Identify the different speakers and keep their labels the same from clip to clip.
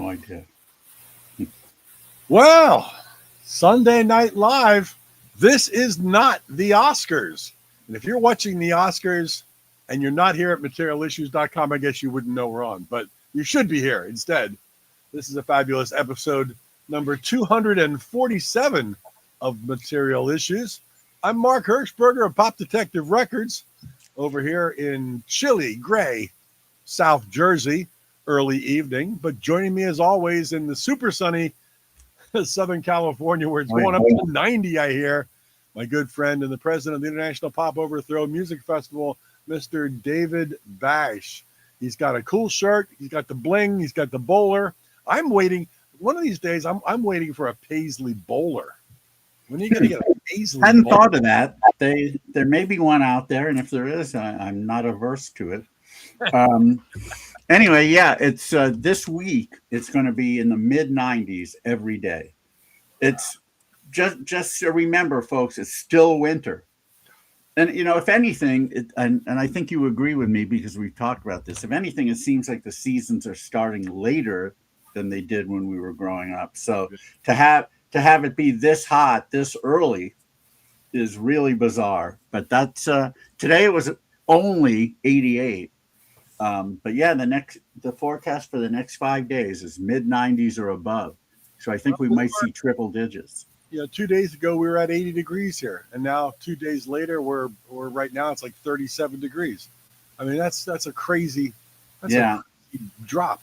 Speaker 1: no idea.
Speaker 2: Well, Sunday Night Live, this is not the Oscars. And if you're watching the Oscars and you're not here at materialissues.com, I guess you wouldn't know we're on, but you should be here instead. This is a fabulous episode number 247 of Material Issues. I'm Mark Hershberger of Pop Detective Records over here in chilly, gray South Jersey, early evening. But joining me as always in the super sunny Southern California, where it's going up to 90, I hear, my good friend and the president of the International Pop Overthrow Music Festival, Mr. David Bash. He's got a cool shirt. He's got the bling. He's got the bowler. I'm waiting. One of these days, I'm waiting for a Paisley bowler. When are you going to get a Paisley
Speaker 1: I hadn't
Speaker 2: bowler?
Speaker 1: thought of that. There may be one out there, and if there is, I'm not averse to it. Anyway, yeah, it's this week. It's going to be in the mid-90s every day. It's just to remember, folks, it's still winter. And, you know, if anything, and I think you agree with me because we've talked about this, if anything, it seems like the seasons are starting later than they did when we were growing up. So to have it be this hot, this early is really bizarre. But that's today it was only 88. But yeah, the forecast for the next 5 days is mid-90s or above. So I think we might see triple digits.
Speaker 2: Yeah, 2 days ago we were at 80 degrees here, and now 2 days later we're right now it's like 37 degrees. I mean that's a crazy, a crazy drop.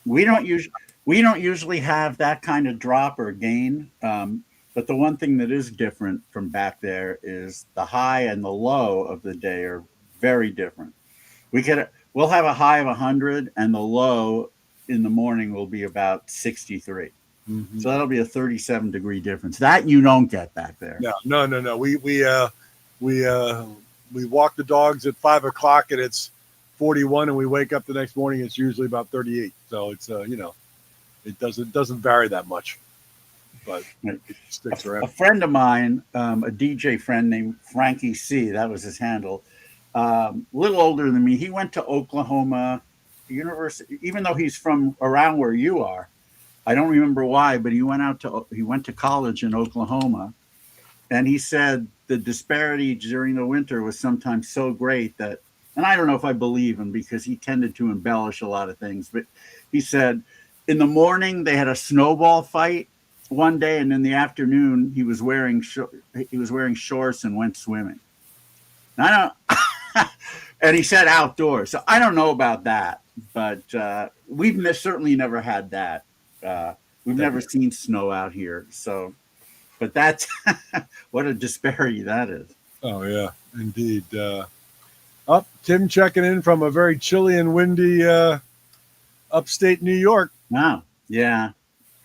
Speaker 1: We don't usually have that kind of drop or gain. But the one thing that is different from back there is the high and the low of the day are very different. We'll have a high of 100, and the low in the morning will be about 63. Mm-hmm. So that'll be a 37 degree difference. That you don't get back there.
Speaker 2: No. We walk the dogs at 5 o'clock, and it's 41, and we wake up the next morning. It's usually about 38. So it's it doesn't vary that much, but it sticks around.
Speaker 1: A friend of mine, a DJ friend named Frankie C. That was his handle. A little older than me. He went to Oklahoma University, even though he's from around where you are. I don't remember why, but he went to college in Oklahoma, and he said the disparity during the winter was sometimes so great that, and I don't know if I believe him because he tended to embellish a lot of things, but he said in the morning they had a snowball fight one day, and in the afternoon he was wearing shorts and went swimming. And he said outdoors. So I don't know about that, but we've certainly never had that. We've never seen snow out here. So, but that's what a disparity that is.
Speaker 2: Oh, yeah, indeed. Tim checking in from a very chilly and windy upstate New York.
Speaker 1: Wow. Yeah.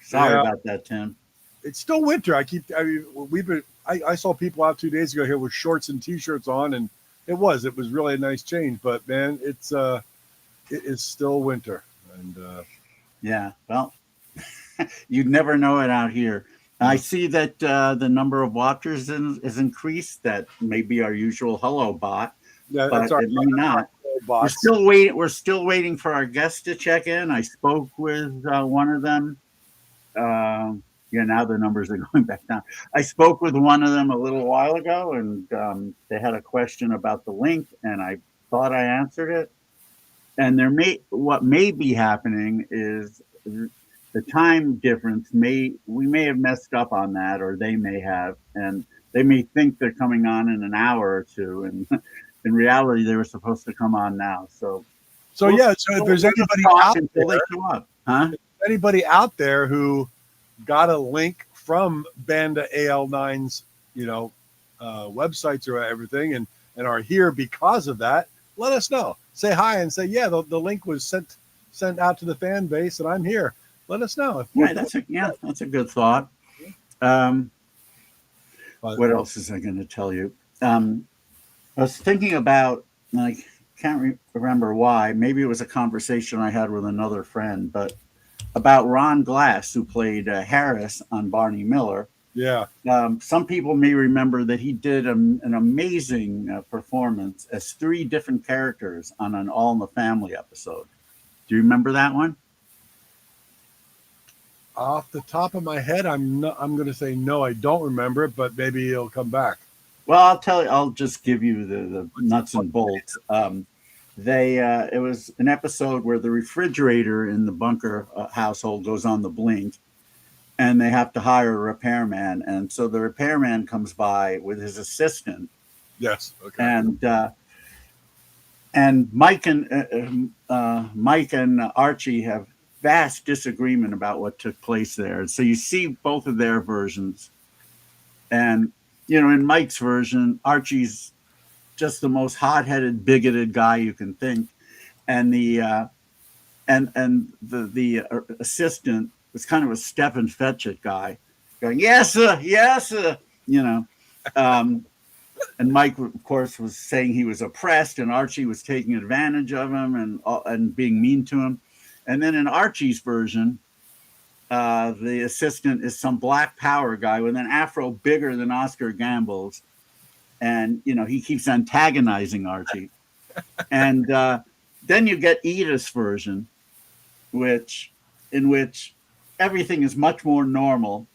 Speaker 1: Sorry about that, Tim.
Speaker 2: It's still winter. I saw people out 2 days ago here with shorts and T-shirts on, and it was really a nice change. But man, it is still winter, and
Speaker 1: yeah. Well, you'd never know it out here. I see that the number of watchers is increased. That may be our usual hello bot, but it may not. We're still waiting for our guests to check in. I spoke with one of them. Now the numbers are going back down. I spoke with one of them a little while ago, and they had a question about the link, and I thought I answered it. And what may be happening is the time difference. We may have messed up on that, or they may have, and they may think they're coming on in an hour or two, and in reality, they were supposed to come on now. So if
Speaker 2: there's anybody out there who got a link from Banda AL9's, websites or everything, and are here because of that, let us know. Say hi and say, yeah, the link was sent out to the fan base, and I'm here. Let us know.
Speaker 1: That's a good thought. What else is I going to tell you? I was thinking about, I can't remember why. Maybe it was a conversation I had with another friend, but about Ron Glass, who played Harris on Barney Miller.
Speaker 2: Yeah.
Speaker 1: Some people may remember that he did an amazing performance as 3 different characters on an All in the Family episode. Do you remember that one?
Speaker 2: Off the top of my head, I'm going to say no. I don't remember it, but maybe it'll come back.
Speaker 1: Well, I'll tell you. I'll just give you the nuts and bolts. It was an episode where the refrigerator in the bunker household goes on the blink, and they have to hire a repairman. And so the repairman comes by with his assistant.
Speaker 2: Yes. Okay.
Speaker 1: And Mike and Archie have vast disagreement about what took place there. So you see both of their versions, and in Mike's version, Archie's just the most hot-headed, bigoted guy you can think, and the assistant was kind of a Stephen Fetchit guy, going yes sir, and Mike, of course, was saying he was oppressed, and Archie was taking advantage of him and being mean to him. And then in Archie's version, the assistant is some Black Power guy with an afro bigger than Oscar Gamble's, and he keeps antagonizing Archie. And then you get Edith's version, in which everything is much more normal,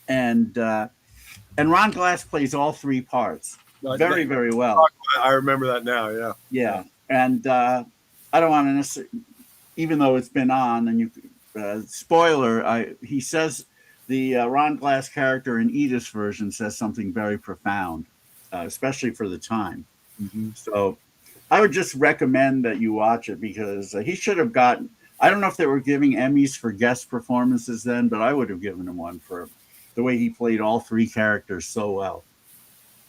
Speaker 1: and Ron Glass plays all three parts very, very well.
Speaker 2: I remember that now. Yeah.
Speaker 1: Yeah, and I don't want to necessarily, even though it's been on, and spoiler, he says the Ron Glass character in Edith's version says something very profound, especially for the time.
Speaker 2: Mm-hmm.
Speaker 1: So I would just recommend that you watch it, because he should have gotten, I don't know if they were giving Emmys for guest performances then, but I would have given him one for the way he played all three characters so well.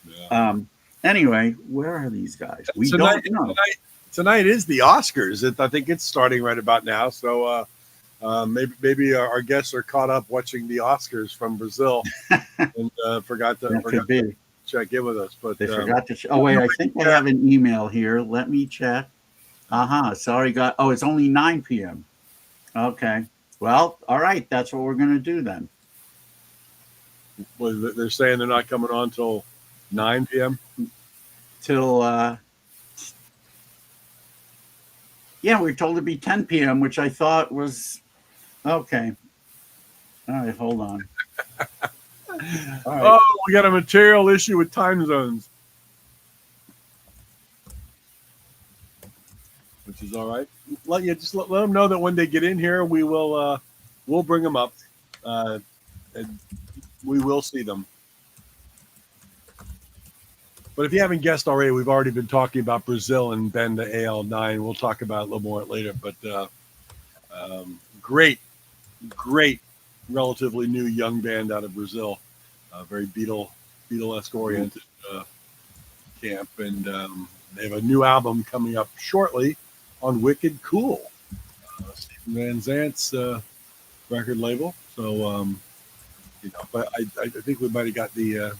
Speaker 2: Yeah.
Speaker 1: Anyway, where are these guys? We
Speaker 2: don't
Speaker 1: know.
Speaker 2: Tonight is the Oscars. I think it's starting right about now. So maybe our guests are caught up watching the Oscars from Brazil and forgot to check in with us. But
Speaker 1: they forgot to. Oh wait, I think we have an email here. Let me check. Sorry, guys. Oh, it's only 9 p.m. Okay. Well, all right. That's what we're going to do then.
Speaker 2: Well, they're saying they're not coming on till 9 p.m.
Speaker 1: Till yeah, we were told to be 10 p.m., which I thought was okay. All right, hold on.
Speaker 2: All right. Oh, we got a material issue with time zones, which is all right. Let them know that when they get in here, we'll bring them up, and we will see them. But if you haven't guessed already, we've already been talking about Brazil and Banda AL9. We'll talk about it a little more later. But great, relatively new young band out of Brazil. Very Beatle-esque oriented camp. And they have a new album coming up shortly on Wicked Cool, Stephen Van Zant's record label. So, but I think we might have got the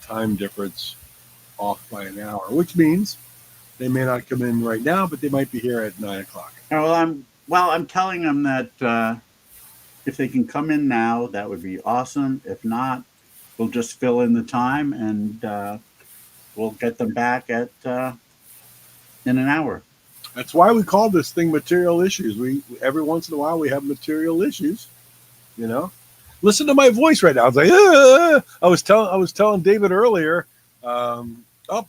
Speaker 2: time difference off by an hour, which means they may not come in right now, but they might be here at 9 o'clock.
Speaker 1: I'm telling them that if they can come in now, that would be awesome. If not, we'll just fill in the time, and we'll get them back in an hour.
Speaker 2: That's why we call this thing material issues. We every once in a while we have material issues, Listen to my voice right now. I was like, I was telling David earlier.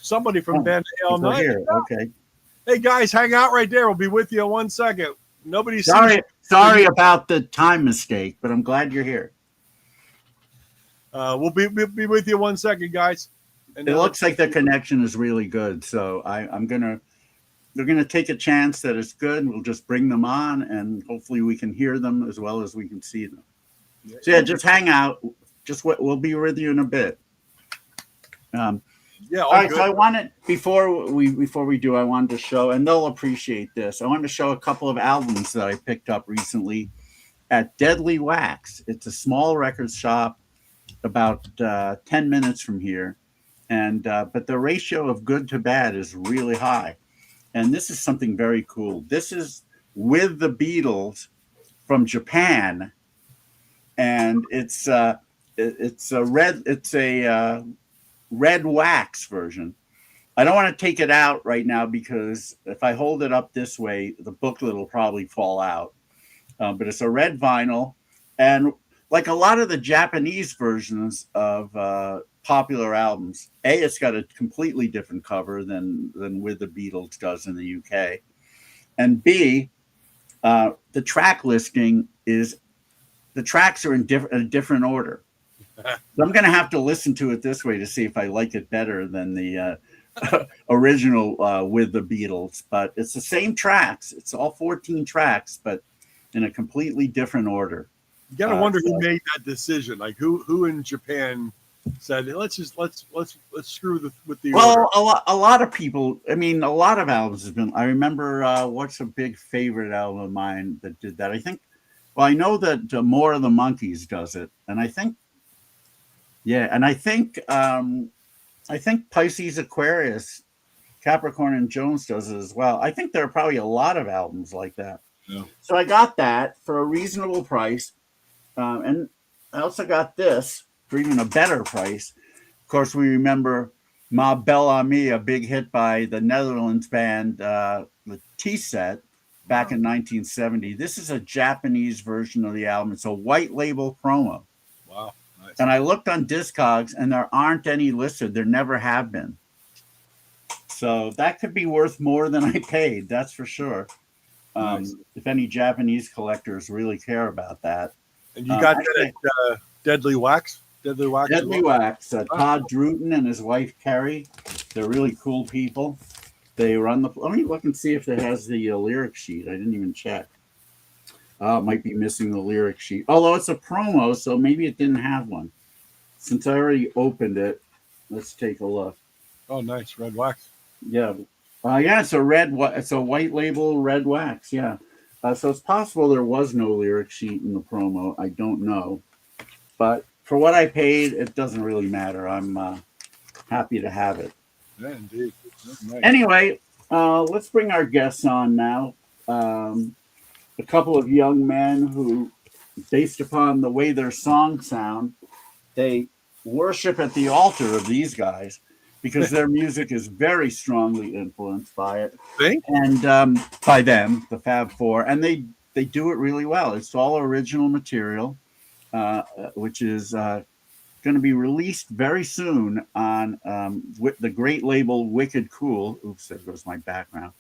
Speaker 2: Somebody from Banda AL9.
Speaker 1: Here. Okay.
Speaker 2: Hey guys, hang out right there. We'll be with you in 1 second. Nobody's
Speaker 1: sorry about the time mistake, but I'm glad you're here.
Speaker 2: We'll be with you in 1 second, guys.
Speaker 1: And it looks like the connection is really good, so they're gonna take a chance that it's good. We'll just bring them on, and hopefully we can hear them as well as we can see them. So yeah, just hang out. We'll be with you in a bit. All right. Good. So I wanted before we do, I wanted to show, and they'll appreciate this. I wanted to show a couple of albums that I picked up recently at Deadly Wax. It's a small record shop about 10 minutes from here, and but the ratio of good to bad is really high. And this is something very cool. This is with the Beatles from Japan. And it's a red wax version, I don't want to take it out right now because if I hold it up this way, the booklet will probably fall out. But it's a red vinyl, and like a lot of the Japanese versions of popular albums, it's got a completely different cover than With the Beatles does in the UK, and B, the track listing is the tracks are in a different order. So I'm going to have to listen to it this way to see if I like it better than the original With the Beatles. But it's the same tracks. It's all 14 tracks, but in a completely different order.
Speaker 2: You got to wonder who made that decision. Like who in Japan said, let's screw with the order.
Speaker 1: A lot of people. I mean, a lot of albums have been. I remember what's a big favorite album of mine that did that. I think. Well, I know that More of the Monkeys does it, and I think. Yeah, and I think Pisces, Aquarius, Capricorn, and Jones does it as well. I think there are probably a lot of albums like that.
Speaker 2: Yeah.
Speaker 1: So I got that for a reasonable price, and I also got this for even a better price. Of course, we remember Ma Belle Amie, a big hit by the Netherlands band, the T-Set, back in 1970. This is a Japanese version of the album. It's a white label promo.
Speaker 2: Wow. Nice.
Speaker 1: And I looked on Discogs, and there aren't any listed. There never have been. So that could be worth more than I paid. That's for sure.
Speaker 2: Nice.
Speaker 1: If any Japanese collectors really care about that.
Speaker 2: And you got that at Deadly Wax? Deadly Wax?
Speaker 1: Deadly Wax. Todd Druten and his wife, Carrie. They're really cool people. They run the... Let me look and see if it has the lyric sheet. I didn't even check. It might be missing the lyric sheet. Although it's a promo, so maybe it didn't have one. Since I already opened it, let's take a look.
Speaker 2: Oh, nice. Red Wax.
Speaker 1: Yeah. It's a white label red wax. Yeah. So it's possible there was no lyric sheet in the promo. I don't know. But for what I paid, it doesn't really matter. I'm happy to have it.
Speaker 2: Yeah, indeed. Nice.
Speaker 1: Anyway, let's bring our guests on now. A couple of young men who, based upon the way their songs sound, they worship at the altar of these guys because their music is very strongly influenced by it. And by them, the Fab Four, and they do it really well. It's all original material, which is going to be released very soon on the great label Wicked Cool. Oops, there goes my background.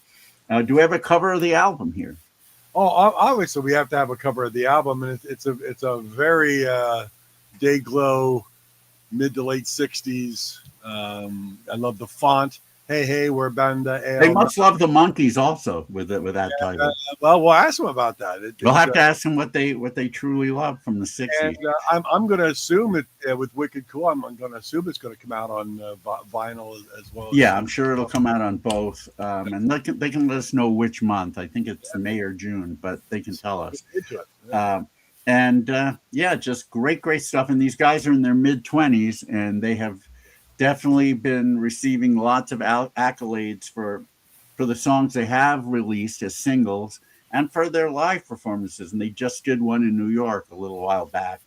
Speaker 1: Do we have a cover of the album here?
Speaker 2: Oh, obviously we have to have a cover of the album, and it's a very day glow, mid to late 60s. I love the font. Hey, we're Banda AL9.
Speaker 1: They must love the Monkeys also with that title.
Speaker 2: Well, we'll ask them about that.
Speaker 1: We'll have to ask them what they truly love from the 60s.
Speaker 2: And I'm going to assume it with Wicked Cool. I'm going to assume it's going to come out on vinyl as well.
Speaker 1: Yeah, I'm sure it'll come out on both. And they can let us know which month. I think it's May or June, but they can tell us. Just great stuff. And these guys are in their mid-20s, and they have definitely been receiving lots of accolades for the songs they have released as singles and for their live performances. And they just did one in New York a little while back,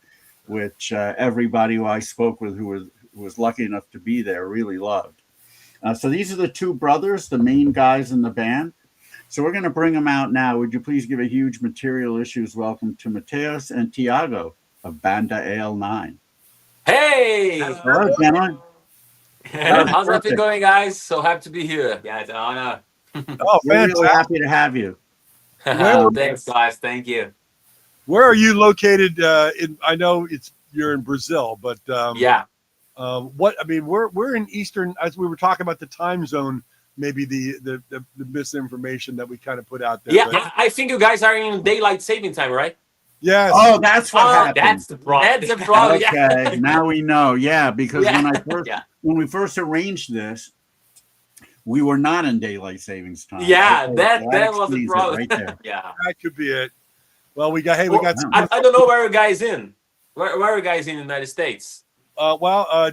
Speaker 1: which everybody who I spoke with who was lucky enough to be there really loved. So these are the two brothers, the main guys in the band. So we're going to bring them out now. Would you please give a huge Material Issues welcome to Matheus and Tiago of Banda AL9.
Speaker 3: Hey!
Speaker 1: Hello, gentlemen.
Speaker 3: How's everything going, guys? So happy to be here. Yeah, it's an honor.
Speaker 2: Oh,
Speaker 1: we're really happy to have you.
Speaker 3: Thanks, guys. Thank you.
Speaker 2: Where are you located? I know you're in Brazil, but
Speaker 3: yeah.
Speaker 2: We're in Eastern. As we were talking about the time zone, maybe the misinformation that we kind of put out there.
Speaker 3: Yeah, but I think you guys are in daylight saving time, right?
Speaker 2: Yes.
Speaker 1: Oh, that's what happened.
Speaker 3: That's the problem. That's the problem.
Speaker 1: Okay, now we know. Yeah, because when we first arranged this, we were not in daylight savings time.
Speaker 3: Yeah, that was the problem.
Speaker 1: Right there.
Speaker 3: Yeah,
Speaker 2: that could be it. Well, we got.
Speaker 3: I don't know where you guys in. Where are you guys in the United States?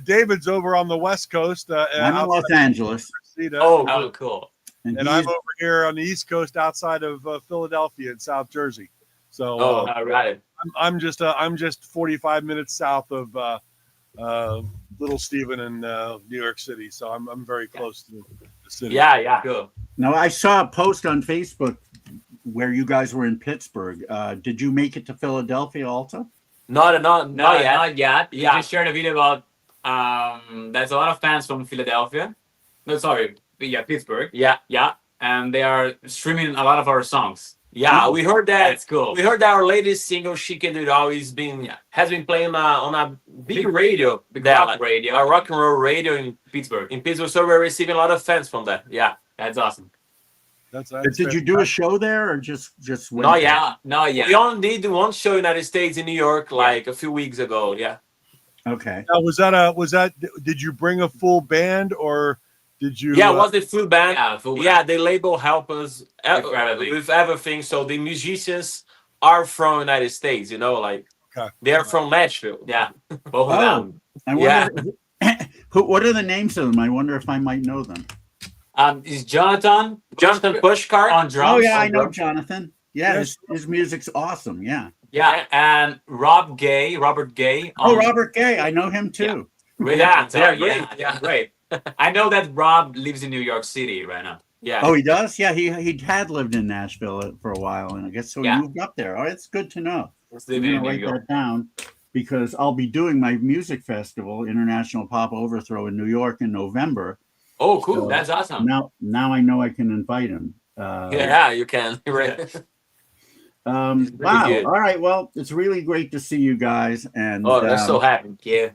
Speaker 2: David's over on the West Coast.
Speaker 1: I'm in Los Angeles.
Speaker 3: Oh, cool.
Speaker 2: And I'm over here on the East Coast, outside of Philadelphia in South Jersey. So,
Speaker 3: I got it.
Speaker 2: I'm just 45 minutes south of little Steven in New York City, so I'm very close to the city.
Speaker 3: Yeah. Cool.
Speaker 1: Now, I saw a post on Facebook where you guys were in Pittsburgh. Did you make it to Philadelphia also?
Speaker 3: Not yet.
Speaker 4: Not yet. We
Speaker 3: Yeah.
Speaker 4: just shared a video about there's a lot of fans from Philadelphia. No, sorry. Yeah, Pittsburgh.
Speaker 3: Yeah.
Speaker 4: And they are streaming a lot of our songs.
Speaker 3: Yeah, we heard that.
Speaker 4: That's cool.
Speaker 3: We heard that our latest single, "She Can Do It All," has been playing on a big radio,
Speaker 4: Big
Speaker 3: that-
Speaker 4: rock radio.
Speaker 3: a rock and roll radio in
Speaker 4: Pittsburgh.
Speaker 3: Pittsburgh. So we're receiving a lot of fans from that. Yeah.
Speaker 4: That's awesome.
Speaker 1: Did you do a show there or just went
Speaker 3: Not
Speaker 1: there?
Speaker 3: yet.
Speaker 4: Not yet.
Speaker 3: We only did one show in the United States in New York like a few weeks ago. Yeah.
Speaker 1: Okay.
Speaker 2: Now, was that? Did you bring a full band or did you?
Speaker 3: Yeah, it was the full band.
Speaker 4: Yeah, full band.
Speaker 3: Yeah, the label help us
Speaker 4: With everything.
Speaker 3: with everything. So the musicians are from United States, like
Speaker 2: Okay.
Speaker 3: they're from Nashville.
Speaker 4: Yeah, both of them.
Speaker 1: I wonder, what are the names of them? I wonder if I might know them.
Speaker 4: Is Jonathan
Speaker 3: Pushcart
Speaker 4: on drums?
Speaker 1: Oh, yeah, I know
Speaker 3: drums.
Speaker 1: Jonathan. Yeah,
Speaker 2: Yes.
Speaker 1: his music's awesome. Yeah.
Speaker 4: Yeah, and Robert Gay.
Speaker 1: Oh, Robert Gay. I know him too.
Speaker 4: Really
Speaker 3: Yeah,
Speaker 4: they're
Speaker 3: they're
Speaker 4: yeah, great. I know that Rob lives in New York City right now.
Speaker 3: Yeah.
Speaker 1: Oh, he does? Yeah, he had lived in Nashville for a while, and I guess so he
Speaker 4: Yeah.
Speaker 1: moved up there. Oh, it's good to know.
Speaker 4: Let's
Speaker 1: I'm
Speaker 4: live
Speaker 1: going
Speaker 4: in
Speaker 1: to
Speaker 4: New
Speaker 1: write
Speaker 4: York.
Speaker 1: that down because I'll be doing my music festival, International Pop Overthrow in New York in November.
Speaker 4: Oh, cool.
Speaker 1: So
Speaker 4: That's awesome.
Speaker 1: Now I know I can invite him.
Speaker 3: Yeah, you can. Right.
Speaker 1: Wow.
Speaker 3: good.
Speaker 1: All right. Well, it's really great to see you guys. And
Speaker 3: Oh, they're so happy.
Speaker 4: Yeah.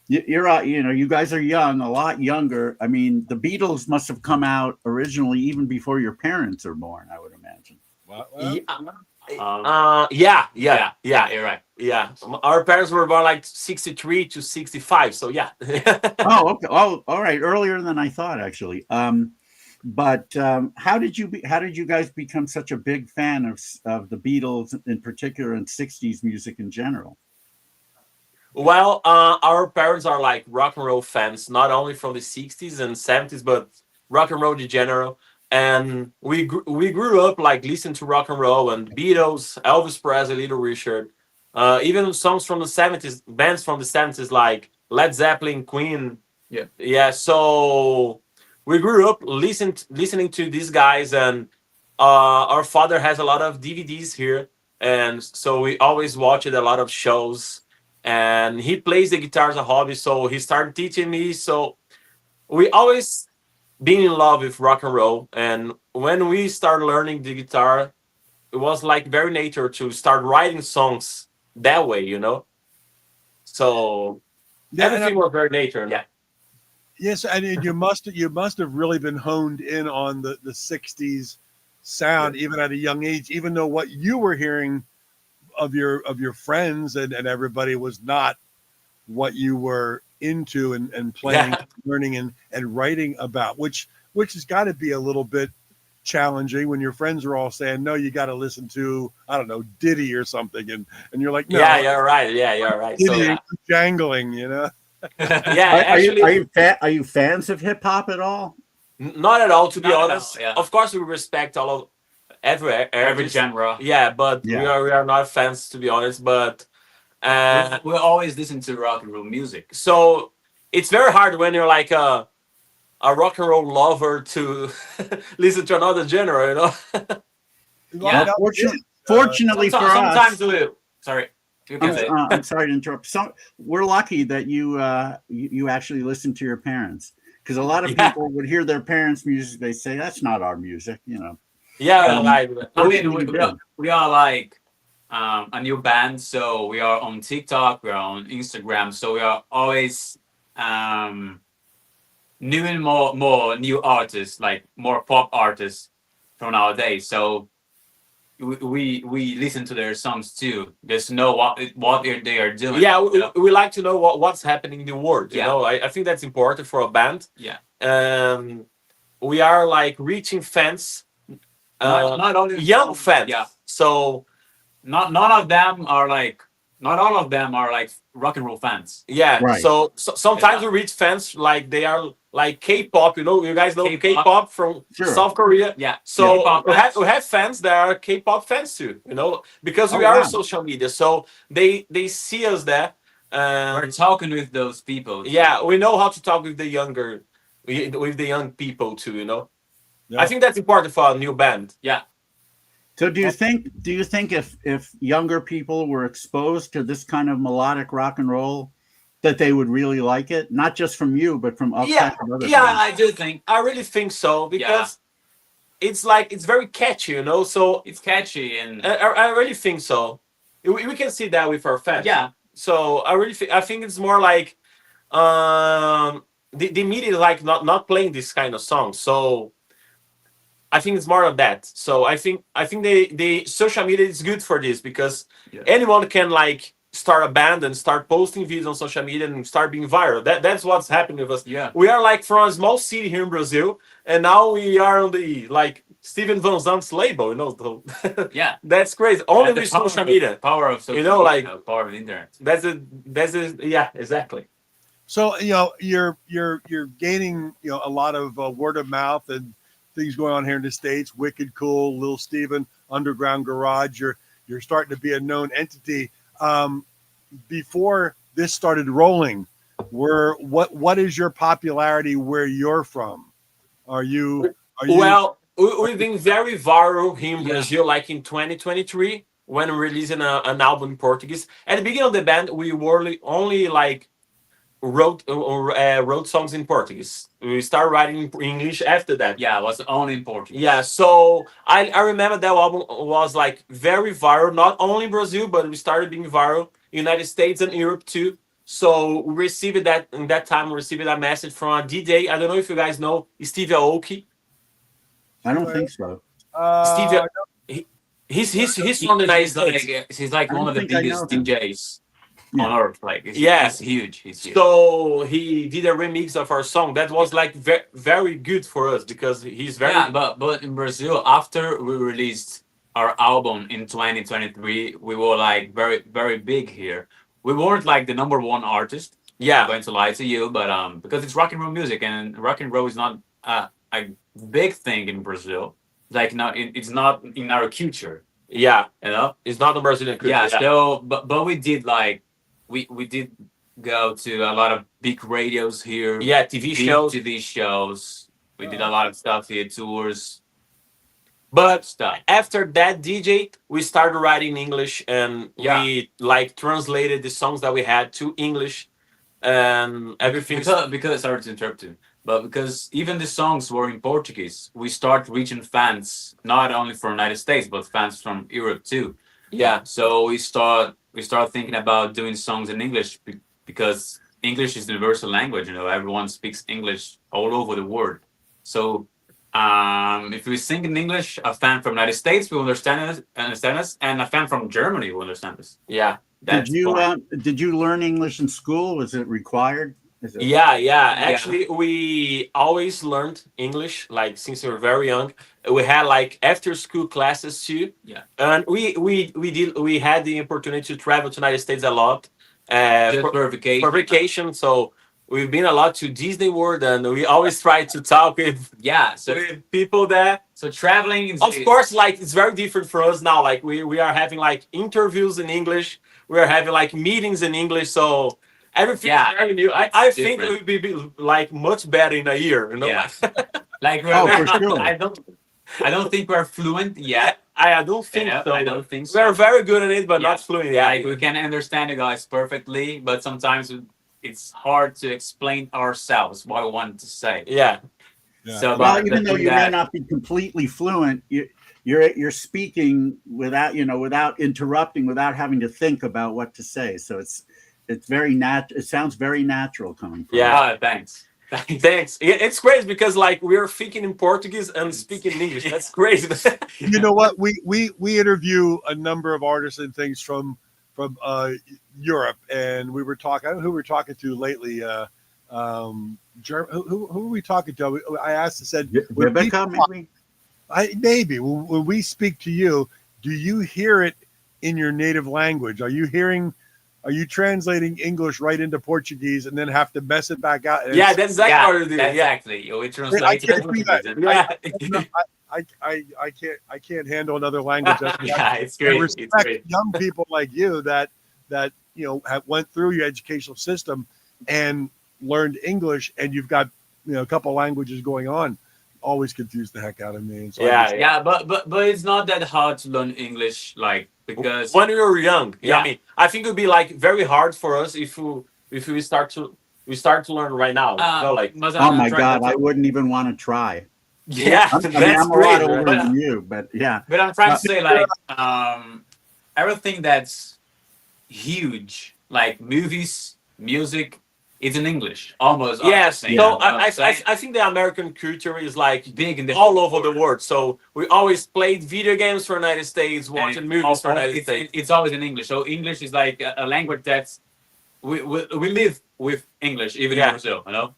Speaker 1: you're you guys are young, a lot younger. I mean, the Beatles must have come out originally even before your parents are born, I would imagine.
Speaker 3: Yeah.
Speaker 4: You're right.
Speaker 3: Yeah. Our parents were born like 63 to 65. So yeah.
Speaker 1: Oh, okay. Oh, all right. Earlier than I thought, actually. But how did you guys become such a big fan of the Beatles in particular and 60s music in general?
Speaker 3: Well, our parents are like rock and roll fans, not only from the 60s and 70s, but rock and roll in general. And we grew up like listening to rock and roll and Beatles, Elvis Presley, Little Richard, even songs from the 70s, bands from the 70s like Led Zeppelin, Queen. Yeah. So we grew up listening to these guys, and our father has a lot of DVDs here, and so we always watched a lot of shows. And he plays the guitar as a hobby, so he started teaching me. So we always been in love with rock and roll. And when we started learning the guitar, it was like very nature to start writing songs that way, So everything was very nature.
Speaker 4: Yeah.
Speaker 2: Yes, and you must have really been honed in on the 60s sound even at a young age, even though what you were hearing of your friends and everybody was not what you were into and playing, learning and writing about, which has got to be a little bit challenging when your friends are all saying, no, you got to listen to, I don't know, Diddy or something. And you're like, no,
Speaker 3: Yeah, you're right. Yeah, you're right.
Speaker 2: Diddy
Speaker 3: So,
Speaker 2: jangling,
Speaker 3: yeah,
Speaker 1: Are
Speaker 3: actually,
Speaker 1: you fans of hip hop at all?
Speaker 3: not at all, to be
Speaker 4: Not at
Speaker 3: honest.
Speaker 4: all, yeah.
Speaker 3: Of course, we respect all of every
Speaker 4: genre.
Speaker 3: Yeah, but
Speaker 1: Yeah.
Speaker 3: we are not fans, to be honest. But
Speaker 4: We always listen to rock and roll music.
Speaker 3: so it's very hard when you're like a rock and roll lover to listen to another genre,
Speaker 4: Yeah.
Speaker 2: Now,
Speaker 1: Fortunately for
Speaker 4: Sometimes
Speaker 1: us,
Speaker 4: we do. Sorry. You can say.
Speaker 1: I'm sorry to interrupt. We're lucky that you actually listen to your parents, because a lot of
Speaker 3: Yeah.
Speaker 1: people would hear their parents' music. They say that's not our music,
Speaker 3: Yeah,
Speaker 1: Um,
Speaker 3: like
Speaker 4: We are like a new band, so we are on TikTok, we are on Instagram, so we are always doing more new artists, like more pop artists from nowadays. So we listen to their songs too, just to know what they are doing.
Speaker 3: yeah,
Speaker 4: you know?
Speaker 3: we like to know what's happening in the world. You
Speaker 4: Yeah.
Speaker 3: know, I think that's important for a band.
Speaker 4: Yeah.
Speaker 3: We are like reaching fans,
Speaker 4: Not only
Speaker 3: young fans.
Speaker 4: Yeah.
Speaker 3: So
Speaker 4: Not all of them are like rock and roll fans.
Speaker 3: yeah.
Speaker 1: Right.
Speaker 3: So sometimes we reach fans like they are like K-pop. You guys know
Speaker 4: K-pop.
Speaker 3: K-pop from
Speaker 1: Sure.
Speaker 3: South Korea.
Speaker 4: Yeah.
Speaker 3: So
Speaker 4: K-pop
Speaker 3: we
Speaker 4: fans.
Speaker 3: have fans that are K-pop fans too, because we
Speaker 1: Oh,
Speaker 3: are
Speaker 1: wow.
Speaker 3: on social media. So they see us there,
Speaker 4: We're talking with those people.
Speaker 3: Yeah, we know how to talk with the young people too.
Speaker 2: Yeah.
Speaker 3: I think that's important for a new band.
Speaker 4: Yeah.
Speaker 1: So do you think if younger people were exposed to this kind of melodic rock and roll, that they would really like it? Not just from you, but from all
Speaker 3: Yeah,
Speaker 1: kinds of other
Speaker 3: yeah,
Speaker 1: bands.
Speaker 4: I do think
Speaker 3: I really think so because it's very catchy, So
Speaker 4: it's catchy and
Speaker 3: I really think so. We can see that with our fans.
Speaker 4: yeah.
Speaker 3: So I think it's more like the media is like not playing this kind of song. So I think it's more of that. So I think the social media is good for this because anyone can like start a band and start posting videos on social media and start being viral. That's what's happening with us.
Speaker 4: Yeah.
Speaker 3: We are like from a small city here in Brazil, and now we are on the like Steven Van Zandt's label.
Speaker 4: Yeah.
Speaker 3: That's crazy. Only
Speaker 4: The
Speaker 3: with
Speaker 4: power
Speaker 3: social
Speaker 4: of-
Speaker 3: media.
Speaker 4: Power of social
Speaker 3: You know,
Speaker 4: media,
Speaker 3: like-
Speaker 4: power of the internet.
Speaker 3: That's yeah, exactly.
Speaker 2: So you're gaining a lot of word of mouth and things going on here in the States. Wicked Cool, Lil Steven, Underground Garage. You're starting to be a known entity. Before this started rolling, what is your popularity where you're from? Are you
Speaker 3: Well, we've been very viral here in
Speaker 4: Yeah.
Speaker 3: Brazil, like in 2023 when we're releasing an album in Portuguese. At the beginning of the band, we were only like wrote songs in Portuguese. We started writing in English after that.
Speaker 4: Yeah, it was only in Portuguese.
Speaker 3: Yeah, so I remember that album was like very viral, not only in Brazil, but we started being viral United States and Europe too. So we received that in that time. We received a message from a DJ. I don't know if you guys know Steve Aoki.
Speaker 1: I don't think so.
Speaker 3: Steve, he's from the United States.
Speaker 4: He's like
Speaker 1: I
Speaker 4: one
Speaker 1: don't
Speaker 4: of the
Speaker 1: think I
Speaker 4: biggest
Speaker 1: know him.
Speaker 4: DJs
Speaker 1: Yeah.
Speaker 4: on earth. Like,
Speaker 3: Yeah.
Speaker 4: he's huge. He's huge.
Speaker 3: So he did a remix of our song. That was like very good for us because he's very
Speaker 4: yeah, but in Brazil, after we released our album in 2023, we were like very very big here. We weren't like the number one artist. I'm
Speaker 3: yeah.
Speaker 4: going to lie to you, but because it's rock and roll music, and rock and roll is not a big thing in Brazil. Like, it's not in our culture.
Speaker 3: Yeah,
Speaker 4: You know.
Speaker 3: it's not the Brazilian culture.
Speaker 4: Yeah. So, but we did like we did go to a lot of big radios here.
Speaker 3: Yeah, TV
Speaker 4: big
Speaker 3: shows.
Speaker 4: TV shows. We did a lot of stuff here, tours,
Speaker 3: But
Speaker 4: stuff.
Speaker 3: after that DJ, we started writing English and
Speaker 4: Yeah.
Speaker 3: we like translated the songs that we had to English and everything.
Speaker 4: Because sorry to interrupt you, but because even the songs were in Portuguese, we start reaching fans not only from United States but fans from Europe too.
Speaker 3: Yeah,
Speaker 4: So we start thinking about doing songs in English because English is the universal language. Everyone speaks English all over the world. So if we sing in English, a fan from United States will understand us, and a fan from Germany will understand us.
Speaker 3: yeah.
Speaker 4: That's fun.
Speaker 1: Did you learn English in school? Was it required? Is it?
Speaker 3: Yeah. Actually, we always learned English like since we were very young. We had like after school classes too.
Speaker 4: Yeah.
Speaker 3: And we had the opportunity to travel to United States a lot.
Speaker 4: Just
Speaker 3: For
Speaker 4: for vacation.
Speaker 3: vacation. So we've been a lot to Disney World, and we always try to talk with
Speaker 4: Yeah. So
Speaker 3: people there.
Speaker 4: traveling is
Speaker 3: Of course, like it's very different for us now. Like we are having like interviews in English. We are having like meetings in English. So everything
Speaker 4: Yeah,
Speaker 3: is very new. I
Speaker 4: it's
Speaker 3: think it
Speaker 4: different.
Speaker 3: would be like much better in a year.
Speaker 4: Yeah. Like
Speaker 1: Oh, for sure.
Speaker 4: I don't think we're fluent yet.
Speaker 3: I don't think so.
Speaker 4: I don't think so.
Speaker 3: We're very good at it, but
Speaker 4: Yeah.
Speaker 3: not fluent. Yeah.
Speaker 4: Like we can understand you guys perfectly, but sometimes it's hard to explain ourselves what we want to say.
Speaker 3: Yeah.
Speaker 2: Yeah.
Speaker 4: So,
Speaker 1: Well,
Speaker 4: but
Speaker 1: even
Speaker 4: the
Speaker 1: though
Speaker 4: thing
Speaker 1: you may
Speaker 4: that-
Speaker 1: not be completely fluent, you're speaking without interrupting, without having to think about what to say. So it's very it sounds very natural coming from
Speaker 3: Yeah.
Speaker 1: you.
Speaker 4: Thanks. Thanks.
Speaker 3: Thanks. It's crazy because like we're thinking in Portuguese and speaking in English. That's crazy.
Speaker 2: You know what? We interview a number of artists and things from Europe, and we were talking. I don't know who we're talking to lately. Who are we talking to? I asked. I said, when
Speaker 1: Rebecca,
Speaker 2: people-
Speaker 1: maybe?
Speaker 2: maybe when we speak to you, do you hear it in your native language? Are you translating English right into Portuguese and then have to mess it back out? And
Speaker 3: Yeah, that's exactly what we do. Yeah.
Speaker 4: exactly. We
Speaker 2: I
Speaker 4: translate
Speaker 2: can't do that.
Speaker 3: Yeah.
Speaker 2: I can't handle another language.
Speaker 4: Yeah, it's
Speaker 2: I
Speaker 4: great. It's
Speaker 2: respect
Speaker 4: great.
Speaker 2: young people like you that went through your educational system and learned English, and you've got a couple languages going on, always confused the heck out of me. And so
Speaker 4: Yeah, but it's not that hard to learn English, like, because
Speaker 3: when we were young,
Speaker 4: Yeah.
Speaker 3: I mean, I think it would be like very hard for us if we start to learn right now. Like,
Speaker 4: but
Speaker 1: Oh
Speaker 4: I'm
Speaker 1: my
Speaker 4: trying-
Speaker 1: God, I wouldn't even want to try.
Speaker 3: yeah,
Speaker 1: I mean,
Speaker 3: that's
Speaker 1: I'm a
Speaker 3: great.
Speaker 1: lot older
Speaker 3: Right?
Speaker 1: than you, but yeah.
Speaker 4: But I'm trying to say, like, everything that's huge, like movies, music, it's in English, almost.
Speaker 3: Yes,
Speaker 4: everything,
Speaker 3: so
Speaker 4: you know what I'm saying?
Speaker 3: I think the American culture is like
Speaker 4: Big in the
Speaker 3: all over the world. So we always played video games for United States, watching movies for United States.
Speaker 4: It's always in English. So English is like a language that's we live with English, even in Brazil, you know.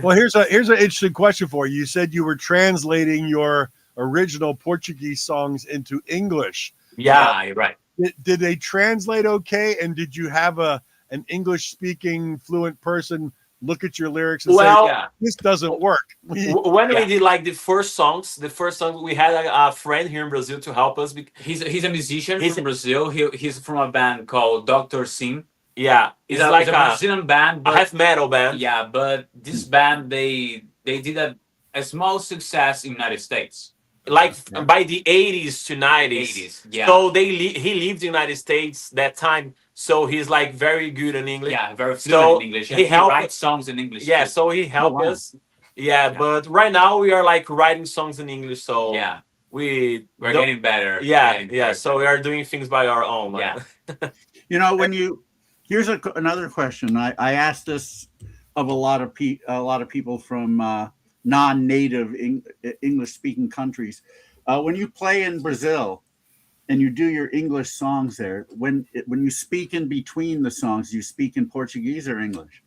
Speaker 2: Well, here's an interesting question for you. You said you were translating your original Portuguese songs into English.
Speaker 3: Yeah,
Speaker 4: you're right.
Speaker 2: Did they translate okay? And did you have an English-speaking fluent person look at your lyrics and
Speaker 3: Well,
Speaker 2: say, "This doesn't work"?
Speaker 3: when we did like the first songs, we had a friend here in Brazil to help us.
Speaker 4: He's a musician
Speaker 3: He's
Speaker 4: from Brazil. He's from a band called Dr. Sim.
Speaker 3: Yeah,
Speaker 4: It's
Speaker 3: like
Speaker 4: a Brazilian band,
Speaker 3: a
Speaker 4: but
Speaker 3: heavy metal band.
Speaker 4: yeah, but this band they did a small success in United States.
Speaker 3: Like by the 80s to 90s.
Speaker 4: 80s, yeah.
Speaker 3: So he lived in the United States that time. So he's like very good in English.
Speaker 4: Yeah, very
Speaker 3: So
Speaker 4: fluent in English. And
Speaker 3: he
Speaker 4: he
Speaker 3: helped-
Speaker 4: writes songs in English.
Speaker 3: Yeah,
Speaker 4: too.
Speaker 3: so he helped
Speaker 1: wow.
Speaker 3: us. Yeah, but right now we are like writing songs in English. So
Speaker 4: yeah,
Speaker 3: we're
Speaker 4: we're getting better.
Speaker 3: Yeah,
Speaker 4: Getting
Speaker 3: yeah.
Speaker 4: better.
Speaker 3: So we are doing things by our own. like-
Speaker 4: Yeah.
Speaker 1: You know, here's another question. I asked this of a lot of people from non-native English-speaking countries. When you play in Brazil and you do your English songs there, when you speak in between the songs, you speak in Portuguese or English?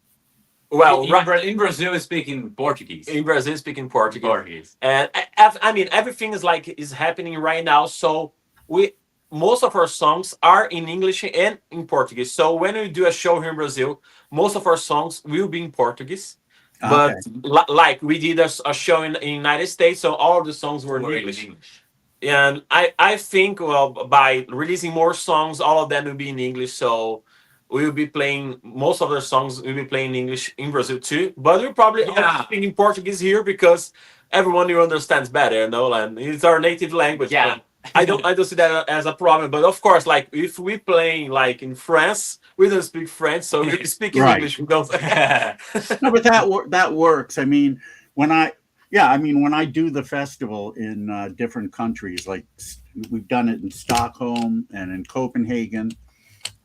Speaker 3: Well,
Speaker 4: in Brazil, we speak in Portuguese.
Speaker 3: in Brazil, speaking Portuguese.
Speaker 4: Portuguese.
Speaker 3: And I mean, everything is happening right now. So most of our songs are in English and in Portuguese. So when we do a show here in Brazil, most of our songs will be in Portuguese. But like we did a show in the United States, so all of the songs were in
Speaker 4: We're
Speaker 3: English. And I think, well, by releasing more songs, all of them will be in English. So we will be playing most of the songs. We'll be playing in English in Brazil too. But we'll probably also speak in Portuguese here because everyone here understands better, and it's our native language.
Speaker 4: Yeah.
Speaker 3: But I don't see that as a problem. But of course, like if we playing like in France, we don't speak French, so we speak in
Speaker 1: Right.
Speaker 3: English. We don't.
Speaker 1: No, but that works. I mean, when I do the festival in different countries, like we've done it in Stockholm and in Copenhagen.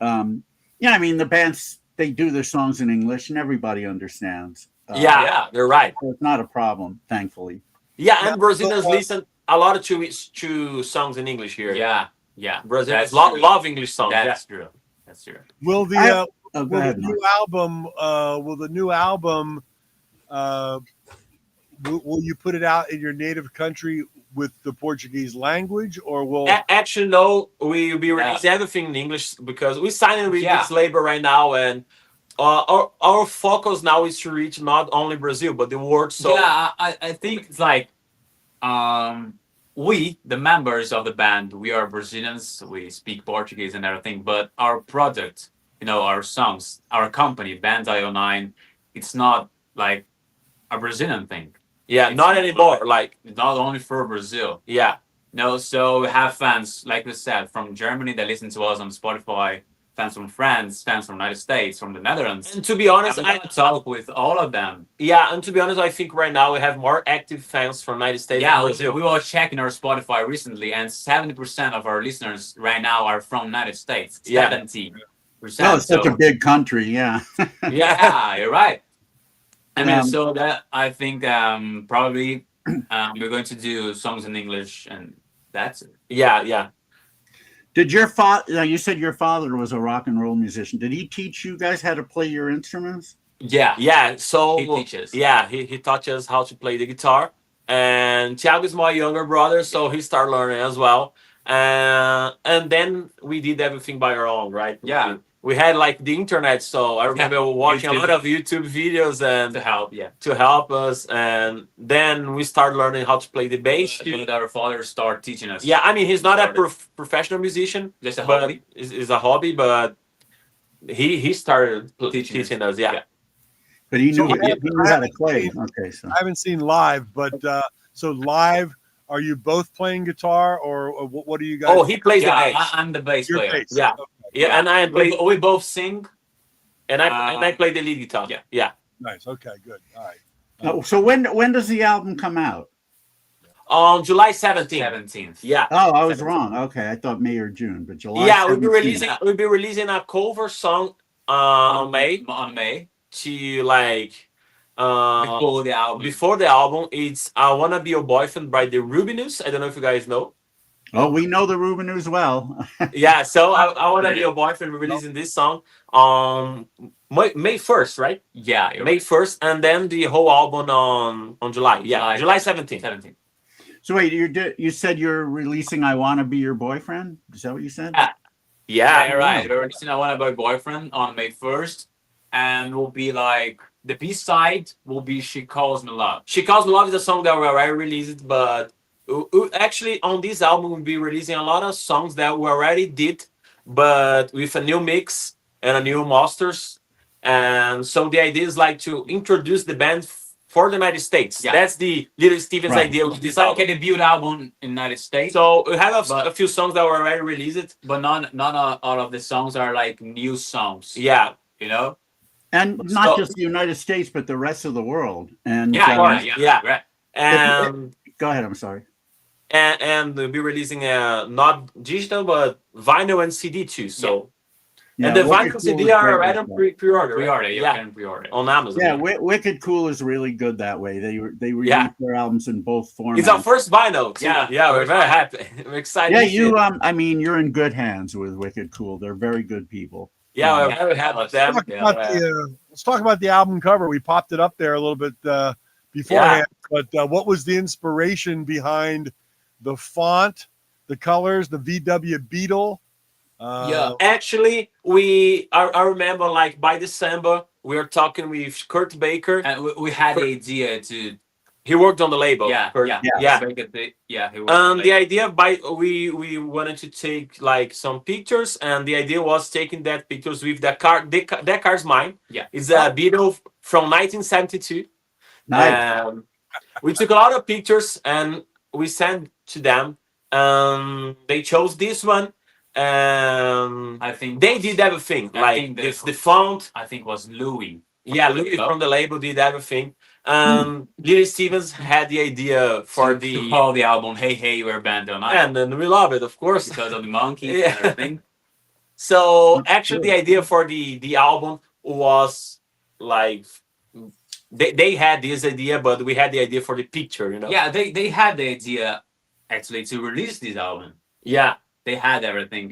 Speaker 1: I mean, the bands, they do their songs in English and everybody understands.
Speaker 3: Yeah, you're right.
Speaker 1: So it's not a problem, thankfully.
Speaker 3: Yeah, and Brazilians listen a lot to songs in English here.
Speaker 4: Yeah.
Speaker 3: Brazilians
Speaker 4: That's true.
Speaker 3: love English songs.
Speaker 4: That's true. That's true.
Speaker 2: Will the
Speaker 1: Go
Speaker 2: will
Speaker 1: ahead,
Speaker 2: the
Speaker 1: Mark.
Speaker 2: new album will you put it out in your native country with the Portuguese language, or will
Speaker 3: Actually, no, we'll be releasing everything in English because we signed with this label right now, and our focus now is to reach not only Brazil but the world. So
Speaker 4: I think it's like we, the members of the band, we are Brazilians, we speak Portuguese and everything, but our product, our songs, our company, Banda AL9, it's not like a Brazilian thing.
Speaker 3: yeah,
Speaker 4: It's
Speaker 3: not anymore. Like
Speaker 4: It's not only for Brazil.
Speaker 3: yeah,
Speaker 4: No, so we have fans, like we said, from Germany that listen to us on Spotify, fans from France, fans from the United States, from the Netherlands.
Speaker 3: and to be honest,
Speaker 4: I talk with all of them.
Speaker 3: I think right now we have more active fans from United States.
Speaker 4: Yeah,
Speaker 3: than Brazil.
Speaker 4: we were checking our Spotify recently, and 70% of our listeners right now are from United States.
Speaker 3: Yeah.
Speaker 4: 70%.
Speaker 1: Oh, it's such a big country, yeah.
Speaker 4: Yeah, you're right. I mean,
Speaker 1: Um,
Speaker 4: so that I think probably we're going to do songs in English, and that's it.
Speaker 3: Yeah.
Speaker 1: Did your father? You said your father was a rock and roll musician. Did he teach you guys how to play your instruments?
Speaker 4: Yeah.
Speaker 3: So
Speaker 4: He teaches.
Speaker 3: Yeah, he taught us how to play the guitar, and Tiago is my younger brother, so he started learning as well. And then we did everything by our own, right?
Speaker 4: Yeah.
Speaker 3: We had like the internet, so I remember watching a lot of YouTube videos and
Speaker 4: To help,
Speaker 3: to help us, and then we started learning how to play the bass.
Speaker 4: And our father started teaching us.
Speaker 3: Yeah, I mean he's not a professional musician,
Speaker 4: Just a
Speaker 3: but
Speaker 4: hobby.
Speaker 3: it's a hobby. But he started
Speaker 4: Teaching
Speaker 3: teaching us. Yeah.
Speaker 1: But he
Speaker 2: So
Speaker 1: knew
Speaker 2: I
Speaker 1: how to
Speaker 2: haven't
Speaker 1: play.
Speaker 2: seen-
Speaker 1: Okay, so
Speaker 2: I haven't seen live, but so live, are you both playing guitar, or what do you guys?
Speaker 3: Oh, he plays the
Speaker 4: Yeah,
Speaker 3: bass.
Speaker 4: I'm the bass
Speaker 2: Your
Speaker 4: player.
Speaker 2: bass.
Speaker 3: Yeah.
Speaker 2: Okay,
Speaker 3: Yeah, and I play
Speaker 4: we both sing.
Speaker 3: and I play the lead guitar.
Speaker 4: Yeah.
Speaker 3: Yeah.
Speaker 2: nice. Okay, good. All right.
Speaker 1: so when does the album come out?
Speaker 3: On July 17th.
Speaker 4: 17th.
Speaker 3: Yeah.
Speaker 1: Oh, I was
Speaker 3: 17th.
Speaker 1: wrong. Okay, I thought May or June, but July.
Speaker 3: Yeah, we'll
Speaker 1: 17th.
Speaker 3: be releasing a cover song on May
Speaker 4: On May.
Speaker 3: to like
Speaker 4: Before the album.
Speaker 3: before the album. It's I Wanna Be Your Boyfriend by the Rubinus. I don't know if you guys know.
Speaker 1: Oh, we know the Ruben as well.
Speaker 3: Yeah, so I Wanna Be Your Boyfriend. We're releasing this song on May 1st, right?
Speaker 4: Yeah, you're
Speaker 3: May 1st, and then the whole album on July. Yeah, July 17th.
Speaker 4: 17th.
Speaker 1: So wait, you said you're releasing "I Want to Be Your Boyfriend"? Is that what you said?
Speaker 4: Yeah.
Speaker 3: Yeah,
Speaker 4: Yeah, right. We're releasing I Wanna Be Your Boyfriend on May 1st, and will be like the B side will be She Calls Me Love.
Speaker 3: She Calls Me Love is a song that we already released, but actually on this album we'll be releasing a lot of songs that we already did, but with a new mix and a new masters. And so the idea is like to introduce the band for the United States.
Speaker 4: Yeah.
Speaker 3: That's the Little Steven's
Speaker 1: Right.
Speaker 3: idea with this
Speaker 4: It's like a
Speaker 3: album.
Speaker 4: debut album in the United States,
Speaker 3: So we have
Speaker 4: But-
Speaker 3: a few songs that were already released.
Speaker 4: but none all of the songs are like new songs.
Speaker 3: Yeah,
Speaker 4: You know?
Speaker 1: And not
Speaker 3: So-
Speaker 1: just the United States, but the rest of the world. And
Speaker 3: Yeah.
Speaker 4: Right.
Speaker 3: and
Speaker 1: go ahead. I'm sorry.
Speaker 3: and we'll be releasing not digital but vinyl and CD too. So
Speaker 1: Yeah,
Speaker 3: and the
Speaker 1: Wicked
Speaker 3: vinyl
Speaker 1: Cool
Speaker 3: CD
Speaker 1: is
Speaker 3: are
Speaker 1: great
Speaker 3: already
Speaker 1: like
Speaker 3: on
Speaker 1: that.
Speaker 3: pre-order.
Speaker 4: Pre-order,
Speaker 3: right?
Speaker 4: you
Speaker 3: Yeah,
Speaker 4: can pre-order.
Speaker 3: on Amazon.
Speaker 1: Yeah, Wicked Cool is really good that way. They release
Speaker 3: Yeah.
Speaker 1: their albums in both formats.
Speaker 3: It's our first vinyl. Too.
Speaker 4: Yeah.
Speaker 3: Yeah, we're very happy. We're excited.
Speaker 1: Yeah,
Speaker 3: to see
Speaker 1: you.
Speaker 3: it.
Speaker 1: I mean, you're in good hands with Wicked Cool. They're very good people.
Speaker 3: Yeah, we're
Speaker 4: Yeah.
Speaker 3: very happy with them.
Speaker 2: Let's talk about the album cover. We popped it up there a little bit beforehand, but what was the inspiration behind the font, the colors, the VW Beetle?
Speaker 3: Actually, I remember like by December we were talking with Kurt Baker.
Speaker 4: And we had the idea to
Speaker 3: He worked on the label. Kurt.
Speaker 1: Yeah.
Speaker 4: Make it big. Yeah. He was
Speaker 3: The idea we wanted to take like some pictures, and the idea was taking that pictures with that car. That car's mine.
Speaker 4: Yeah.
Speaker 3: It's a Beetle from 1972.
Speaker 1: Nice.
Speaker 3: We took a lot of pictures and we sent to them. They chose this one.
Speaker 4: I think
Speaker 3: They did everything.
Speaker 4: I
Speaker 3: Like
Speaker 4: think
Speaker 3: the font.
Speaker 4: I think was Louis.
Speaker 3: Yeah, Louis from the label did everything. Little Stevens had the idea for
Speaker 4: to call the album "Hey Hey We're Banda AL9"
Speaker 3: and then we love it, of course.
Speaker 4: because of the monkeys
Speaker 3: Yeah.
Speaker 4: and everything.
Speaker 3: So
Speaker 1: That's
Speaker 3: actually,
Speaker 1: cool.
Speaker 3: the idea for the album was like they had this idea, but we had the idea for the picture. You know?
Speaker 4: Yeah, they had the idea actually to release this album.
Speaker 3: Yeah.
Speaker 4: They had everything.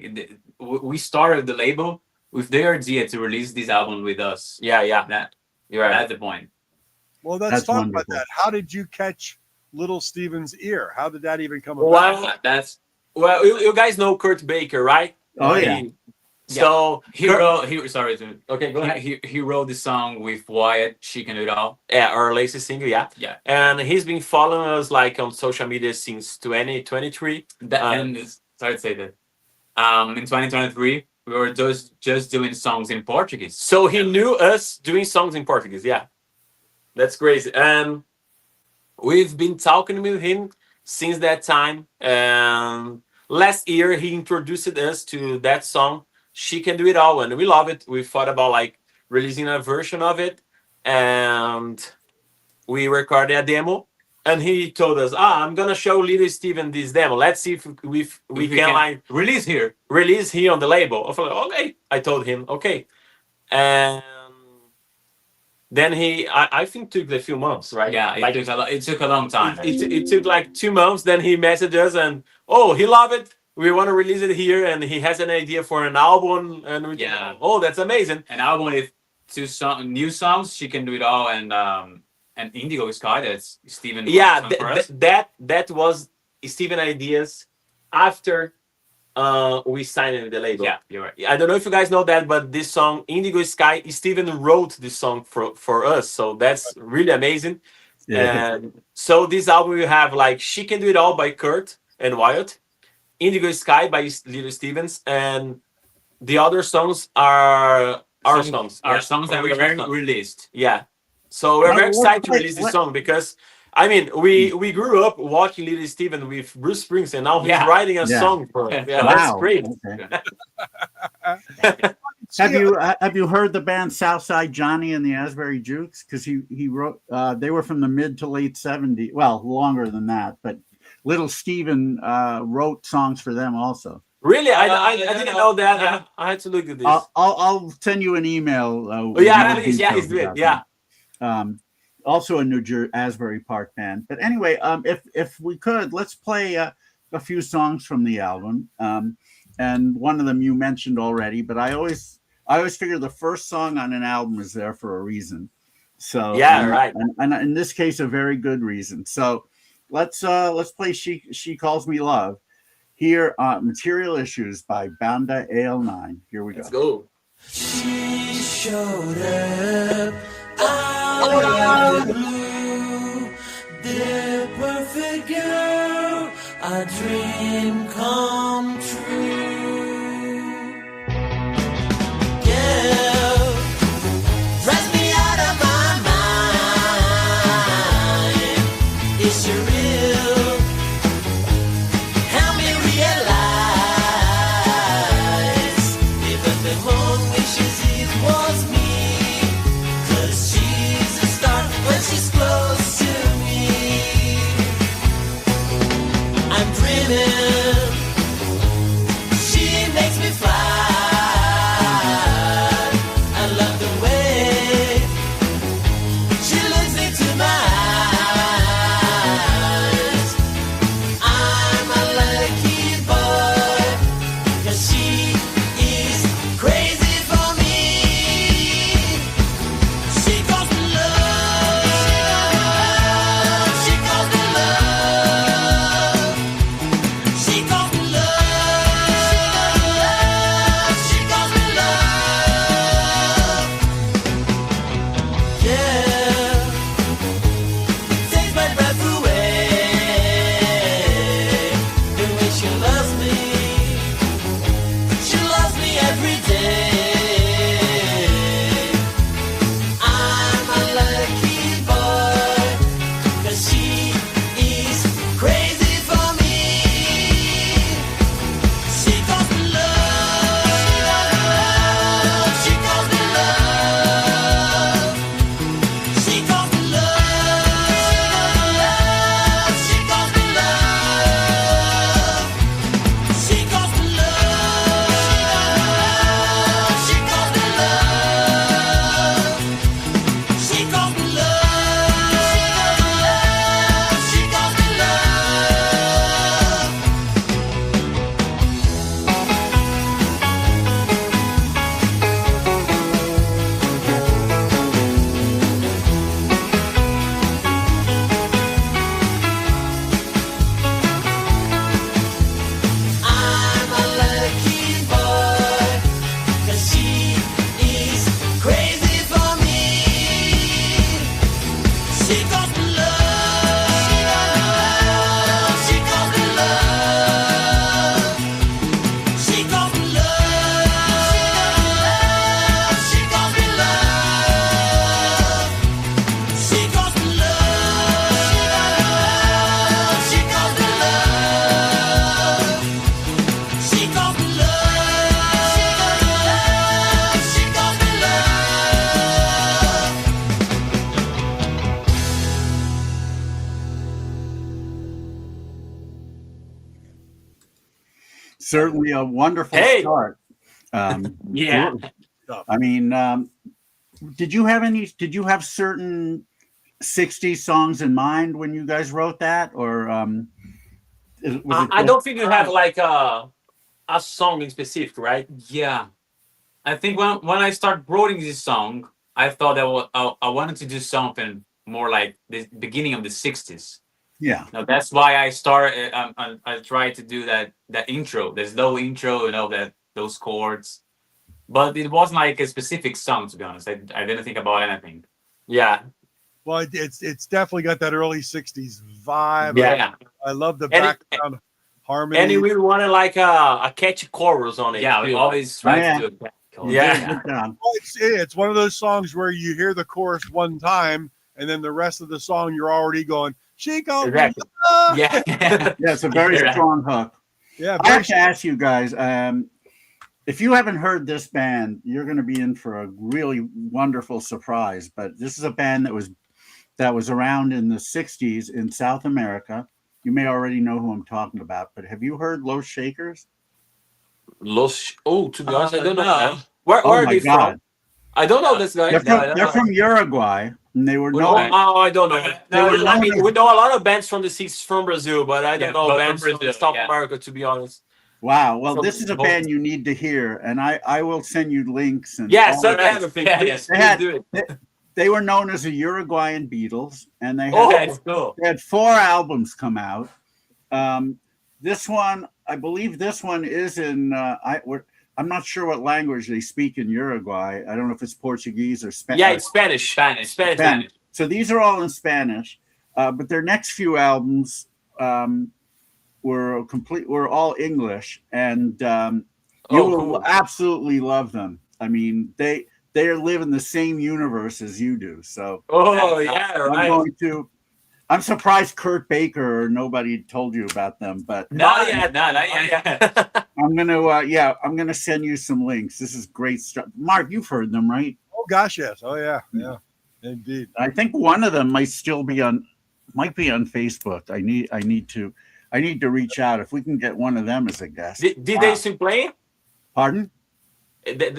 Speaker 4: We started the label with their idea to release this album with us.
Speaker 3: Yeah.
Speaker 4: That
Speaker 3: You're right.
Speaker 4: That's the point.
Speaker 2: Well, let's
Speaker 1: That's
Speaker 2: talk
Speaker 1: wonderful.
Speaker 2: about that. How did you catch Little Steven's ear? How did that even come about?
Speaker 3: Well, you guys know Kurt Baker, right?
Speaker 1: Oh yeah.
Speaker 3: So
Speaker 4: He wrote. Sorry to.
Speaker 3: okay, go ahead.
Speaker 4: He wrote the song with Wyatt. She Can Do It All.
Speaker 3: Yeah, our latest single, yeah.
Speaker 4: Yeah.
Speaker 3: And he's been following us like on social media since 2023.
Speaker 4: And sorry to say that. In 2023, we were just doing songs in Portuguese.
Speaker 3: So he knew us doing songs in Portuguese. Yeah, that's crazy. And we've been talking with him since that time. And last year, he introduced us to that song, She Can Do It All. And we love it. We thought about like releasing a version of it. And we recorded a demo. And he told us, I'm going to show Little Steven this demo. Let's see if we can like
Speaker 4: release here.
Speaker 3: release here on the label. I was like, okay. I told him, okay. And then I think took a few months, right?
Speaker 4: Yeah,
Speaker 3: like,
Speaker 4: it took a long time.
Speaker 3: it took like 2 months. Then he messaged us and, he loved it. We want to release it here. And he has an idea for an album. And we that's amazing.
Speaker 4: An album with new songs, She Can Do It All, and Indigo Sky. That's Steven.
Speaker 3: Yeah, that was Steven ideas after we signed the label.
Speaker 4: Yeah, you're right.
Speaker 3: I don't know if you guys know that, but this song Indigo Sky, Steven wrote this song for us, so that's really amazing.
Speaker 1: Yeah.
Speaker 3: And so this album we have like She Can Do It All by Kurt and Wyatt, Indigo Sky by Little Stevens, and the other songs are our songs.
Speaker 4: Our
Speaker 3: Yeah.
Speaker 4: songs that
Speaker 3: From
Speaker 4: we
Speaker 3: the
Speaker 4: very
Speaker 3: song.
Speaker 4: released.
Speaker 3: Yeah. So we're
Speaker 1: Now,
Speaker 3: very
Speaker 1: let's
Speaker 3: excited to
Speaker 1: play-
Speaker 3: release this
Speaker 1: let-
Speaker 3: song because I mean we grew up watching Little Steven with Bruce Springsteen. Now he's
Speaker 4: Yeah.
Speaker 3: writing a
Speaker 1: Yeah.
Speaker 3: song for us. Yeah,
Speaker 4: Wow.
Speaker 3: that's great.
Speaker 1: Okay. Have you heard the band Southside Johnny and the Asbury Jukes? Because he wrote. They were from the mid to late '70s. Well, longer than that, but Little Steven wrote songs for them also.
Speaker 3: Really, I
Speaker 4: I
Speaker 3: didn't
Speaker 4: don't
Speaker 3: know
Speaker 4: know.
Speaker 3: that.
Speaker 4: Yeah.
Speaker 3: I had to look at this.
Speaker 1: I'll send you an email.
Speaker 3: Oh yeah, please, yeah,
Speaker 1: details
Speaker 3: it's good.
Speaker 1: about
Speaker 3: Yeah.
Speaker 1: them. Also a New Jersey Asbury Park band. But anyway, if we could, let's play a few songs from the album. And one of them you mentioned already, but I always figure the first song on an album is there for a reason. So
Speaker 3: Yeah, right.
Speaker 1: And in this case, a very good reason. So let's play She Calls Me Love. Here, Material Issues by Banda AL9. Here we go.
Speaker 3: Let's go.
Speaker 5: She showed up out of the blue, the perfect girl, a dream come true. Girl, drives me out of my mind. Is she real? Help me realize even the moon wishes it was me. 'Cause she's a star when she's close to me. I'm dreaming, she makes me fly. I love the way she looks into my eyes. I'm a lucky boy, 'cause she is crazy for me. She calls me love. She calls me love. She calls me love. She calls me love. Yeah, takes my breath away. The way she loves me every day. I'm a lucky boy, 'cause she is crazy for me. She calls me love. She calls me love. She calls me love. She calls me love. She calls me love. She calls me love. She calls me love. She calls me love. I'm a lucky boy, 'cause she is crazy for me. She calls me love. She calls me love. She calls me love. She calls me love. She calls me love. She calls me love. She calls me love. She calls me love.
Speaker 1: Certainly a wonderful
Speaker 3: Hey!
Speaker 1: start.
Speaker 4: Yeah.
Speaker 1: I mean, did you have certain '60s songs in mind when you guys wrote that, or was it
Speaker 3: I don't think you have like a song in specific, right?
Speaker 4: Yeah. I think when I started writing this song, I thought that I wanted to do something more like the beginning of the 60s.
Speaker 1: Yeah,
Speaker 4: Now that's why I started. I tried to do that intro. There's no intro, those chords, but it wasn't like a specific song. To be honest, I didn't think about anything.
Speaker 3: Yeah.
Speaker 2: Well, it's definitely got that early '60s vibe.
Speaker 3: Yeah.
Speaker 2: I love the
Speaker 3: And
Speaker 2: background. harmony.
Speaker 3: And we wanted like a catchy chorus on it.
Speaker 4: Yeah, we
Speaker 3: too.
Speaker 4: always try
Speaker 1: Yeah.
Speaker 4: to do a
Speaker 1: You
Speaker 3: Yeah.
Speaker 1: did a good job.
Speaker 2: Well, it's one of those songs where you hear the chorus one time, and then the rest of the song you're already going, she gon'
Speaker 3: Exactly.
Speaker 4: Yeah.
Speaker 1: Yeah, it's a very
Speaker 4: Yeah.
Speaker 1: strong hook.
Speaker 2: yeah.
Speaker 1: I
Speaker 2: Very
Speaker 1: have to ask you guys, if you haven't heard this band, you're going to be in for a really wonderful surprise. But this is a band that was around in the '60s in South America. You may already know who I'm talking about, but have you heard Los Shakers?
Speaker 3: To be honest, I don't know.
Speaker 4: No.
Speaker 3: Man. Where
Speaker 1: Oh
Speaker 3: are
Speaker 1: my
Speaker 3: they
Speaker 1: God.
Speaker 3: from? I don't know this guy.
Speaker 1: They're from Uruguay, and they were
Speaker 3: Oh,
Speaker 1: known.
Speaker 3: I don't know.
Speaker 1: They were
Speaker 3: I mean,
Speaker 1: known-
Speaker 3: we know a lot of bands from the 60s from Brazil, but I don't
Speaker 4: Yeah,
Speaker 3: know
Speaker 4: but
Speaker 3: bands
Speaker 4: from
Speaker 3: from
Speaker 4: Brazil,
Speaker 3: South
Speaker 4: yeah.
Speaker 3: America, to be honest.
Speaker 1: Wow. Well,
Speaker 3: From
Speaker 1: this is a
Speaker 3: both.
Speaker 1: band you need to hear, and I will send you links. And
Speaker 3: Yeah,
Speaker 1: all
Speaker 3: so
Speaker 1: of
Speaker 3: they
Speaker 1: that.
Speaker 3: have a thing.
Speaker 4: Yeah,
Speaker 3: Please,
Speaker 4: yes.
Speaker 1: They
Speaker 3: please
Speaker 1: had-
Speaker 3: do it.
Speaker 1: They were known as the Uruguayan Beatles, and they had,
Speaker 3: Oh.
Speaker 4: That's cool.
Speaker 1: they had 4 albums come out. This one, I believe, this one is in. I'm not sure what language they speak in Uruguay. I don't know if it's Portuguese or Spanish.
Speaker 3: Yeah, it's Spanish. Spanish.
Speaker 1: Spanish. So these are all in Spanish, but their next few albums were all English, and you will
Speaker 3: cool.
Speaker 1: absolutely love them. I mean, they live in the same universe as you do. So
Speaker 3: Oh, yeah, right.
Speaker 1: I'm surprised Kurt Baker or nobody told you about them, but
Speaker 3: Not yet.
Speaker 4: Not yet.
Speaker 1: I'm gonna send you some links. This is great stuff. Mark, you've heard them, right?
Speaker 2: Oh gosh, yes. Oh yeah, yeah, indeed.
Speaker 1: I think one of them might be on Facebook. I need to reach out if we can get one of them as a guest.
Speaker 3: Did
Speaker 1: Wow.
Speaker 3: they still play?
Speaker 1: Pardon?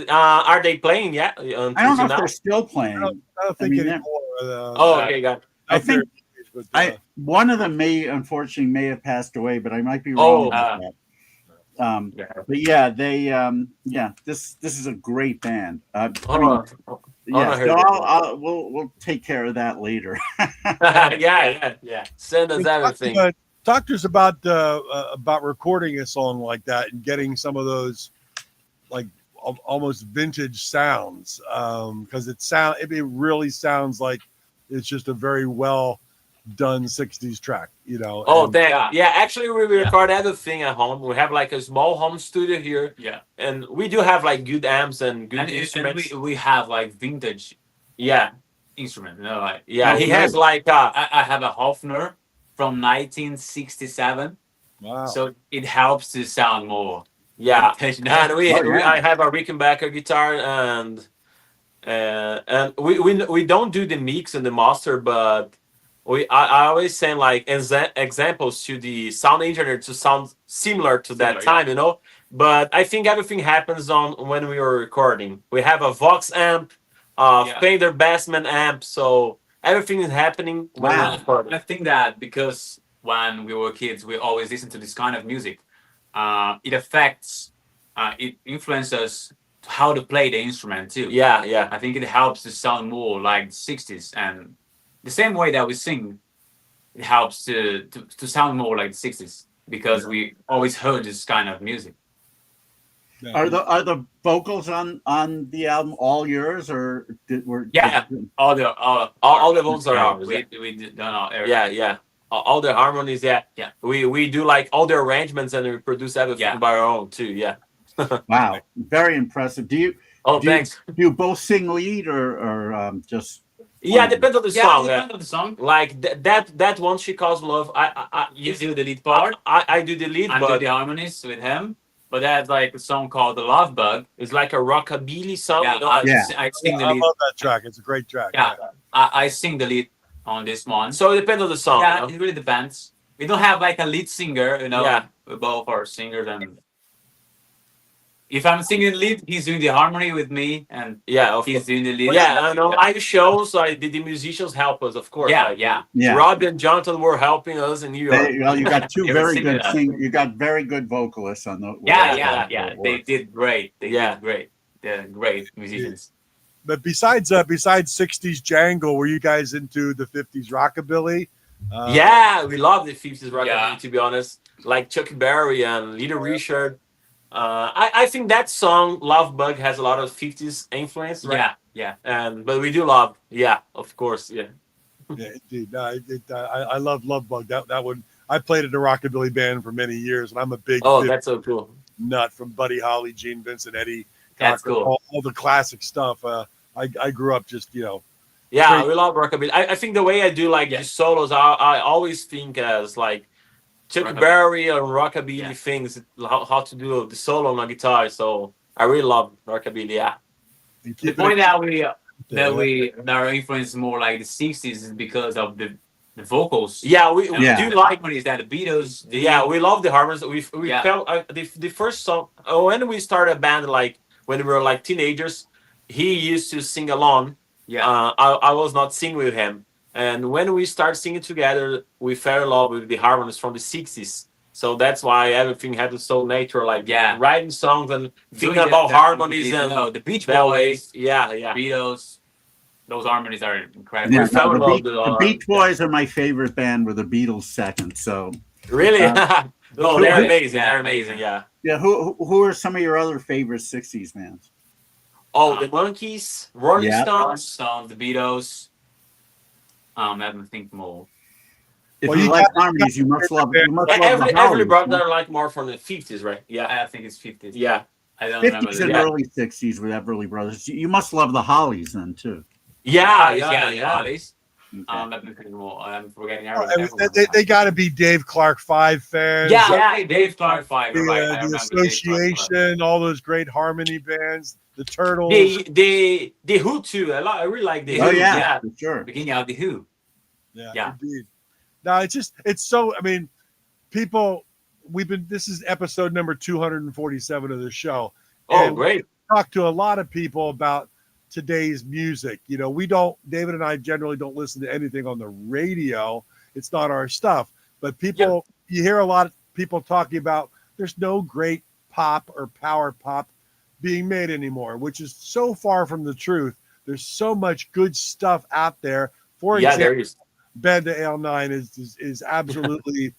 Speaker 3: Are they playing? Yeah.
Speaker 1: I don't know if they're still playing.
Speaker 2: I don't think
Speaker 1: mean,
Speaker 2: anymore.
Speaker 3: Oh, okay, got it.
Speaker 1: I think
Speaker 2: but,
Speaker 1: one of them unfortunately have passed away, but I might be
Speaker 3: Oh,
Speaker 1: wrong. About that.
Speaker 3: Yeah.
Speaker 1: But yeah, this is a great band. I mean,
Speaker 3: Oh,
Speaker 1: yeah,
Speaker 3: I heard
Speaker 1: so
Speaker 3: it.
Speaker 1: we'll take care of that later.
Speaker 3: yeah. Send us everything.
Speaker 2: talk to us about recording a song like that and getting some of those like almost vintage sounds, because it really sounds like it's just a very well done 60s track, you know.
Speaker 3: Oh,
Speaker 2: and-
Speaker 3: yeah. Actually, we record everything at home. We have like a small home studio here,
Speaker 4: Yeah.
Speaker 3: and we do have like good amps and good
Speaker 4: And
Speaker 3: instruments.
Speaker 4: we have like vintage
Speaker 3: Yeah,
Speaker 4: instruments, you know, like
Speaker 3: yeah.
Speaker 1: Oh,
Speaker 3: He
Speaker 1: really?
Speaker 3: has like
Speaker 4: I have a Hofner from 1967,
Speaker 2: wow.
Speaker 4: so it helps to sound more
Speaker 3: yeah.
Speaker 4: vintage.
Speaker 3: And
Speaker 1: yeah.
Speaker 3: I have a Rickenbacker guitar, and we don't do the mix and the master, but I always send like examples to the sound engineer to sound similar to that
Speaker 4: Similar,
Speaker 3: time, you know. But I think everything happens on when we are recording. We have a Vox amp, Fender Bassman amp, so everything is happening when
Speaker 1: Wow.
Speaker 3: we're recording.
Speaker 4: I think that because when we were kids, we always listened to this kind of music. It influences how to play the instrument too.
Speaker 3: Yeah.
Speaker 4: I think it helps to sound more like the 60s, and the same way that we sing, it helps to sound more like the 60s because we always heard this kind of music.
Speaker 2: Yeah.
Speaker 1: Are the vocals on the album all yours, or
Speaker 4: Yeah. All the
Speaker 3: vocals are ours,
Speaker 4: We did don't know everything.
Speaker 3: Yeah. All the harmonies, yeah. We do like all the arrangements, and we produce everything by our own too. Yeah.
Speaker 1: Wow, very impressive. Do you
Speaker 3: Thanks.
Speaker 1: do you both sing lead or just?
Speaker 3: Yeah, depends on the song.
Speaker 4: Yeah, the song.
Speaker 3: Like that one, She Calls Love.
Speaker 4: You do the lead part.
Speaker 3: I do the lead,
Speaker 4: I do
Speaker 3: but
Speaker 4: the harmonies with him. But that's like a song called "The Love Bug."
Speaker 3: it's like a rockabilly song.
Speaker 4: Yeah,
Speaker 3: you know?
Speaker 4: I sing the
Speaker 2: I
Speaker 4: lead.
Speaker 2: love that track. It's a great track.
Speaker 4: Yeah, I sing the lead on this one.
Speaker 3: So it depends on the song.
Speaker 4: Yeah,
Speaker 3: you know?
Speaker 4: it really depends. We don't have like a lead singer, you know.
Speaker 3: Yeah.
Speaker 4: We both are singers, and if I'm singing lead, he's doing the harmony with me, and
Speaker 3: Yeah, of
Speaker 4: he's
Speaker 3: course.
Speaker 4: doing the lead.
Speaker 3: Yeah, I know. Live shows, the musicians help us, of course.
Speaker 4: Yeah,
Speaker 3: Like,
Speaker 4: yeah.
Speaker 1: Yeah.
Speaker 3: Rob and Jonathan were helping us in New York.
Speaker 1: Well, you got two
Speaker 4: You ever
Speaker 1: very
Speaker 4: sing
Speaker 1: good
Speaker 4: that?
Speaker 1: You got very good vocalists on the.
Speaker 4: Yeah. They did great. They
Speaker 3: Yeah.
Speaker 4: did great. They're great musicians.
Speaker 2: But besides 60s jangle, were you guys into the 50s rockabilly?
Speaker 3: Yeah, we love the 50s rockabilly,
Speaker 4: Yeah.
Speaker 3: to be honest. Like Chuck Berry and Little Richard. I think that song Love Bug has a lot of 50s influence, right?
Speaker 4: Yeah.
Speaker 3: But we do love, of course, yeah.
Speaker 2: Yeah, indeed. No, I love Love Bug. That one. I played at a rockabilly band for many years, and I'm a big
Speaker 3: Oh, that's so cool.
Speaker 2: nut from Buddy Holly, Gene Vincent, Eddie.
Speaker 4: That's
Speaker 2: Cochran,
Speaker 4: cool.
Speaker 2: all the classic stuff. I grew up just
Speaker 3: Yeah,
Speaker 2: Great.
Speaker 3: we love rockabilly. I think the way I do like
Speaker 4: Yeah.
Speaker 3: the solos, I always think as like Chuck
Speaker 4: Rockabilly.
Speaker 3: Berry or rockabilly
Speaker 4: Yeah.
Speaker 3: things, how to do the solo on a guitar. So I really love rockabilly. Yeah,
Speaker 2: and
Speaker 4: The
Speaker 2: keep
Speaker 4: point
Speaker 2: it
Speaker 4: that our influence is more like the 60s is because of the vocals.
Speaker 3: yeah, we
Speaker 1: Yeah.
Speaker 3: do
Speaker 4: The
Speaker 3: like.
Speaker 4: harmonies that the Beatles.
Speaker 3: Yeah, we love the harmonies. We
Speaker 4: Yeah.
Speaker 3: felt the first song when we started a band, like when we were like teenagers. He used to sing along.
Speaker 4: Yeah.
Speaker 3: I was not singing with him, and when we started singing together, we fell in love with the harmonies from the '60s. So that's why everything happened so natural, like
Speaker 4: Yeah.
Speaker 3: writing songs and thinking
Speaker 4: Doing
Speaker 3: about
Speaker 4: the-
Speaker 3: harmonies
Speaker 4: the-
Speaker 3: and
Speaker 4: no, the Beach
Speaker 3: melodies.
Speaker 4: Boys,
Speaker 3: Yeah.
Speaker 4: Beatles. Those harmonies are incredible.
Speaker 1: Yeah,
Speaker 3: We fell
Speaker 1: no,
Speaker 3: in
Speaker 1: the,
Speaker 3: love
Speaker 1: Beach,
Speaker 3: with
Speaker 1: the Beach Boys are my favorite band, with the Beatles second. So
Speaker 3: Really? No, they're
Speaker 4: Who-
Speaker 3: amazing.
Speaker 4: yeah,
Speaker 3: They're amazing. Yeah.
Speaker 1: yeah, who are some of your other favorite '60s bands?
Speaker 3: Oh, the Monkees, Rolling
Speaker 1: Yeah.
Speaker 4: Rolling
Speaker 3: Stones.
Speaker 4: Stones, the Beatles. Let me think more.
Speaker 1: If
Speaker 2: Well,
Speaker 1: you
Speaker 2: you
Speaker 1: like
Speaker 2: got-
Speaker 1: harmonies, you must love. You must love
Speaker 3: Every
Speaker 1: the Hollies,
Speaker 3: brother
Speaker 1: huh?
Speaker 3: like more from the '50s, right? Yeah.
Speaker 4: I think it's 50s.
Speaker 3: Yeah.
Speaker 4: I don't remember.
Speaker 1: 50s
Speaker 4: the-
Speaker 1: and
Speaker 3: Yeah.
Speaker 1: early '60s with Everly Brothers. You must love the Hollies then too.
Speaker 3: Yeah.
Speaker 4: Hollies.
Speaker 1: Okay.
Speaker 4: Let me think more. I'm forgetting
Speaker 2: Oh,
Speaker 4: everyone.
Speaker 2: they got to be Dave Clark 5 fans.
Speaker 4: Yeah, Dave Clark 5.
Speaker 2: The,
Speaker 4: Right. I
Speaker 2: the
Speaker 4: remember Dave Clark 5.
Speaker 2: Association, all those great harmony bands, the Turtles.
Speaker 3: The Who too. I really like the
Speaker 1: Oh
Speaker 3: Who.
Speaker 1: yeah, for sure.
Speaker 4: Beginning of the Who. Yeah.
Speaker 2: Indeed. No, it's so. I mean, people. This is episode number 247 of the show.
Speaker 3: Oh,
Speaker 2: And
Speaker 3: great.
Speaker 2: talk to a lot of people about today's music. David and I generally don't listen to anything on the radio. It's not our stuff. But people, you hear a lot of people talking about there's no great pop or power pop being made anymore, which is so far from the truth. There's so much good stuff out there. For
Speaker 3: Yeah,
Speaker 2: example,
Speaker 3: there is.
Speaker 2: Banda AL9 is absolutely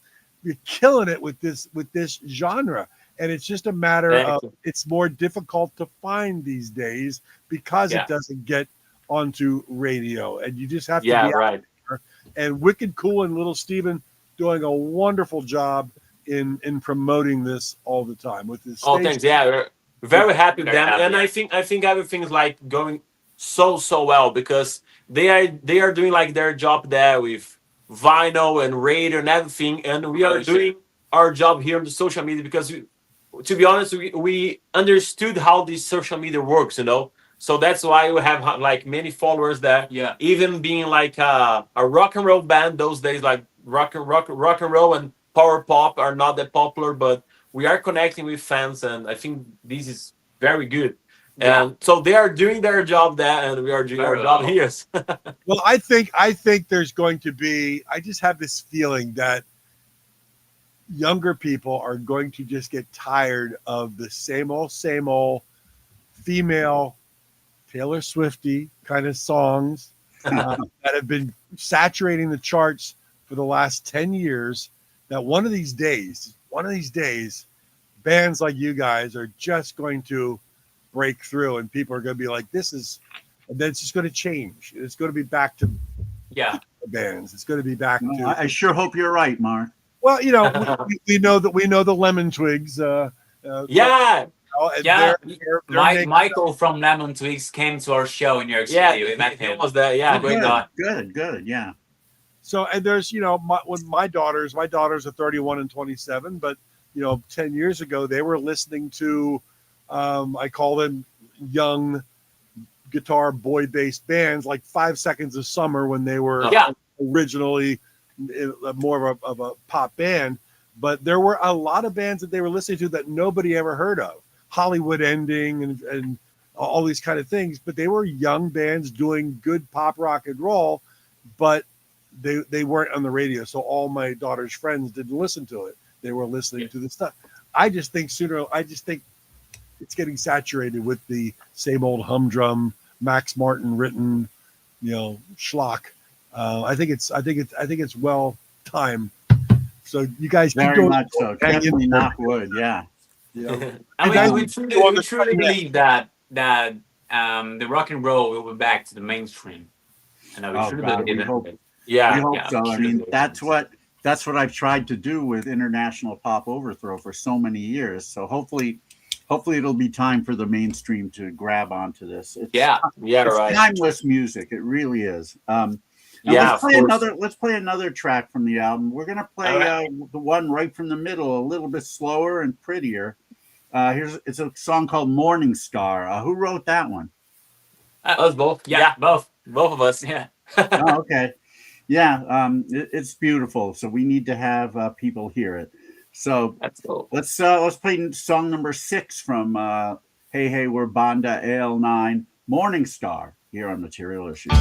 Speaker 2: you're killing it with this genre. And it's just a matter
Speaker 3: Thank
Speaker 2: of
Speaker 3: you.
Speaker 2: it's more difficult to find these days because
Speaker 3: Yeah.
Speaker 2: it doesn't get onto radio. And you just have to
Speaker 3: Yeah,
Speaker 2: be
Speaker 3: right.
Speaker 2: out. And Wicked Cool and Little Steven doing a wonderful job in promoting this all the time with this.
Speaker 3: Oh, thanks. Yeah, we're very happy with
Speaker 4: Very
Speaker 3: them,
Speaker 4: happy,
Speaker 3: and
Speaker 4: yeah.
Speaker 3: I think everything's like going so well because they are doing like their job there with vinyl and radio and everything, and we are doing our job here on the social media because to be honest, we understood how this social media works, So that's why we have like many followers there.
Speaker 4: Yeah.
Speaker 3: Even being like a rock and roll band those days, like rock and roll and power pop are not that popular, but we are connecting with fans, and I think this is very good.
Speaker 4: Yeah.
Speaker 3: And so they are doing their job there, and we are doing our
Speaker 4: Very
Speaker 3: job
Speaker 4: well.
Speaker 3: here.
Speaker 2: Well, I think there's going to be. I just have this feeling that younger people are going to just get tired of the same old female Taylor Swifty kind of songs that have been saturating the charts for the last 10 years. That one of these days, bands like you guys are just going to break through, and people are going to be like, and then it's just going to change. It's going to be back to
Speaker 4: Yeah.
Speaker 2: bands. It's going to be back
Speaker 1: Well,
Speaker 2: to.
Speaker 1: I sure hope you're right, Mark.
Speaker 2: Well, we know the Lemon Twigs.
Speaker 3: Yeah,
Speaker 2: and
Speaker 4: Yeah.
Speaker 2: they're making-
Speaker 4: Michael from Lemon Twigs came to our show in New York
Speaker 3: yeah,
Speaker 4: City. We met him.
Speaker 3: was that. Yeah,
Speaker 4: Great
Speaker 3: great.
Speaker 4: guy.
Speaker 1: Good, yeah.
Speaker 2: So, and there's, my daughters are 31 and 27, but 10 years ago they were listening to, I call them young guitar boy based bands like 5 Seconds of Summer when they were
Speaker 4: Yeah.
Speaker 2: originally more of a pop band. But there were a lot of bands that they were listening to that nobody ever heard of. Hollywood Ending and all these kind of things. But they were young bands doing good pop rock and roll, but they weren't on the radio. So all my daughter's friends didn't listen to it. They were listening to the stuff. I just think it's getting saturated with the same old humdrum Max Martin written, schlock. I think it's well timed. So you guys keep
Speaker 1: Very
Speaker 2: doing
Speaker 1: much so.
Speaker 2: hang in
Speaker 1: Definitely
Speaker 2: there.
Speaker 1: knock wood, yeah.
Speaker 4: And
Speaker 2: guys-
Speaker 4: we truly believe that the rock and roll will be back to the mainstream. And we
Speaker 1: Oh,
Speaker 4: truly
Speaker 1: God,
Speaker 4: believe
Speaker 1: we
Speaker 4: in
Speaker 1: hope-
Speaker 4: it.
Speaker 3: Yeah,
Speaker 1: We hope
Speaker 4: yeah,
Speaker 1: so. I
Speaker 4: sure.
Speaker 1: mean, that's what that's what I've tried to do with International Pop Overthrow for so many years. So hopefully it'll be time for the mainstream to grab onto this.
Speaker 3: Yeah,
Speaker 1: It's
Speaker 3: right.
Speaker 1: timeless music. It really is. And
Speaker 3: Yeah,
Speaker 1: let's play another track from the album. We're gonna play the one right from the middle, a little bit slower and prettier. It's a song called Morning Star. Who wrote that one?
Speaker 3: Us both.
Speaker 4: Yeah, both of us. Yeah.
Speaker 1: Oh, okay. Yeah, it's beautiful. So we need to have people hear it. So
Speaker 3: That's cool.
Speaker 1: let's play song number 6 from Hey Hey We're Banda AL9, Morning Star, here on Material Issues.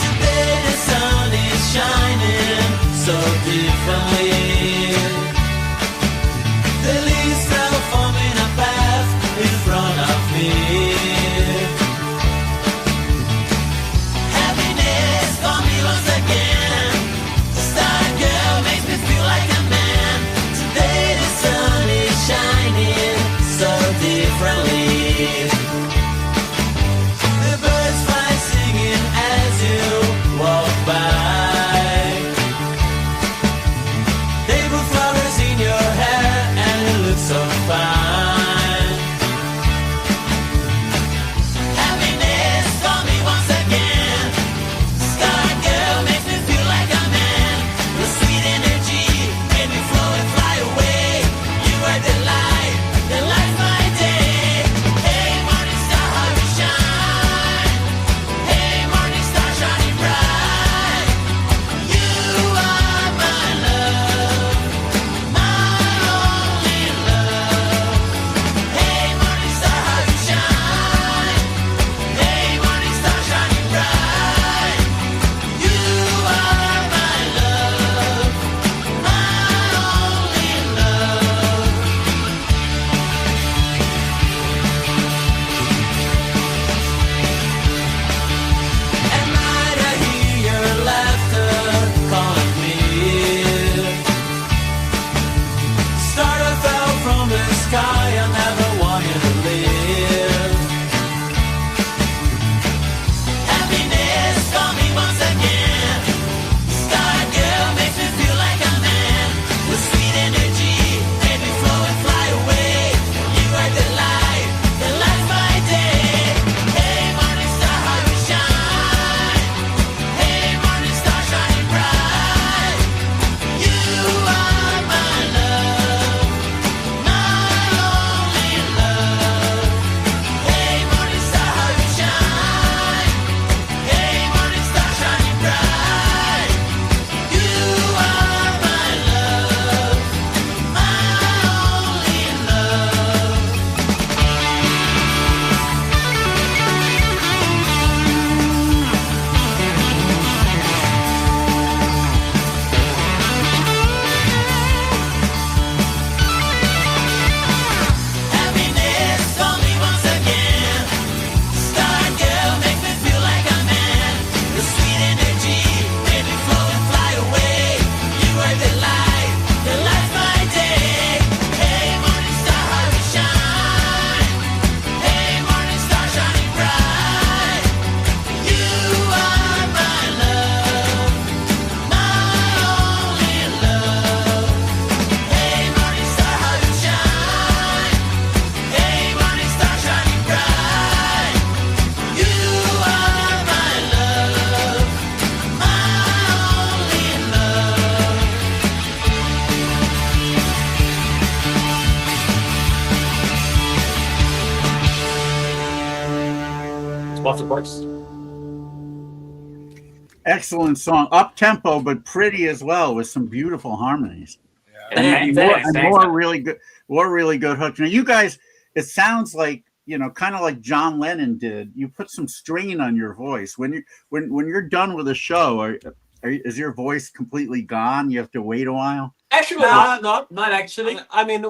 Speaker 5: Today the sun is shining so differently. The leaves are forming a path in front of me. Happiness for me once again. Star girl makes me feel like a man. Today the sun is shining so differently. The birds fly singing as you walk by. They put flowers in your hair and it looks so fine. Happiness for me once again. Star girl makes me feel like a man. The sweet energy made me flow and fly away. You are the light my day. Hey morning star, how you shine. Hey morning star, shining bright. You are my love, my only love. Hey morning star, how you shine. Hey morning star, shining bright. You are my love, my only love. At night I hear your laughter calling me. Star that fell from the sky, I never wanted to live. Happiness for me once again. Star girl makes me feel like a man. With sweet energy, made me flow and fly away. You are the light my day. Hey morning star, how you shine. Hey morning star, shining bright. You are my love, my only love. Hey morning star, how you shine. Hey morning star, shining bright. You are my love, my only love. Happiness for me once again. Star girl makes me feel like a man. The sweet energy made me flow and fly away. You are the light my day. Hey morning star, how you shine. Hey morning star, shining bright. You are my love, my only love. Hey morning star, how you shine. Hey morning star, shining bright. You are my love, my only love.
Speaker 3: Spot the course.
Speaker 1: Excellent song, up tempo but pretty as well, with some beautiful harmonies.
Speaker 3: Thanks,
Speaker 1: More really good hooks. Now you guys, it sounds like, kind of like John Lennon did. You put some strain on your voice when you're done with a show. Is your voice completely gone? You have to wait a while.
Speaker 3: Actually, not actually. I mean,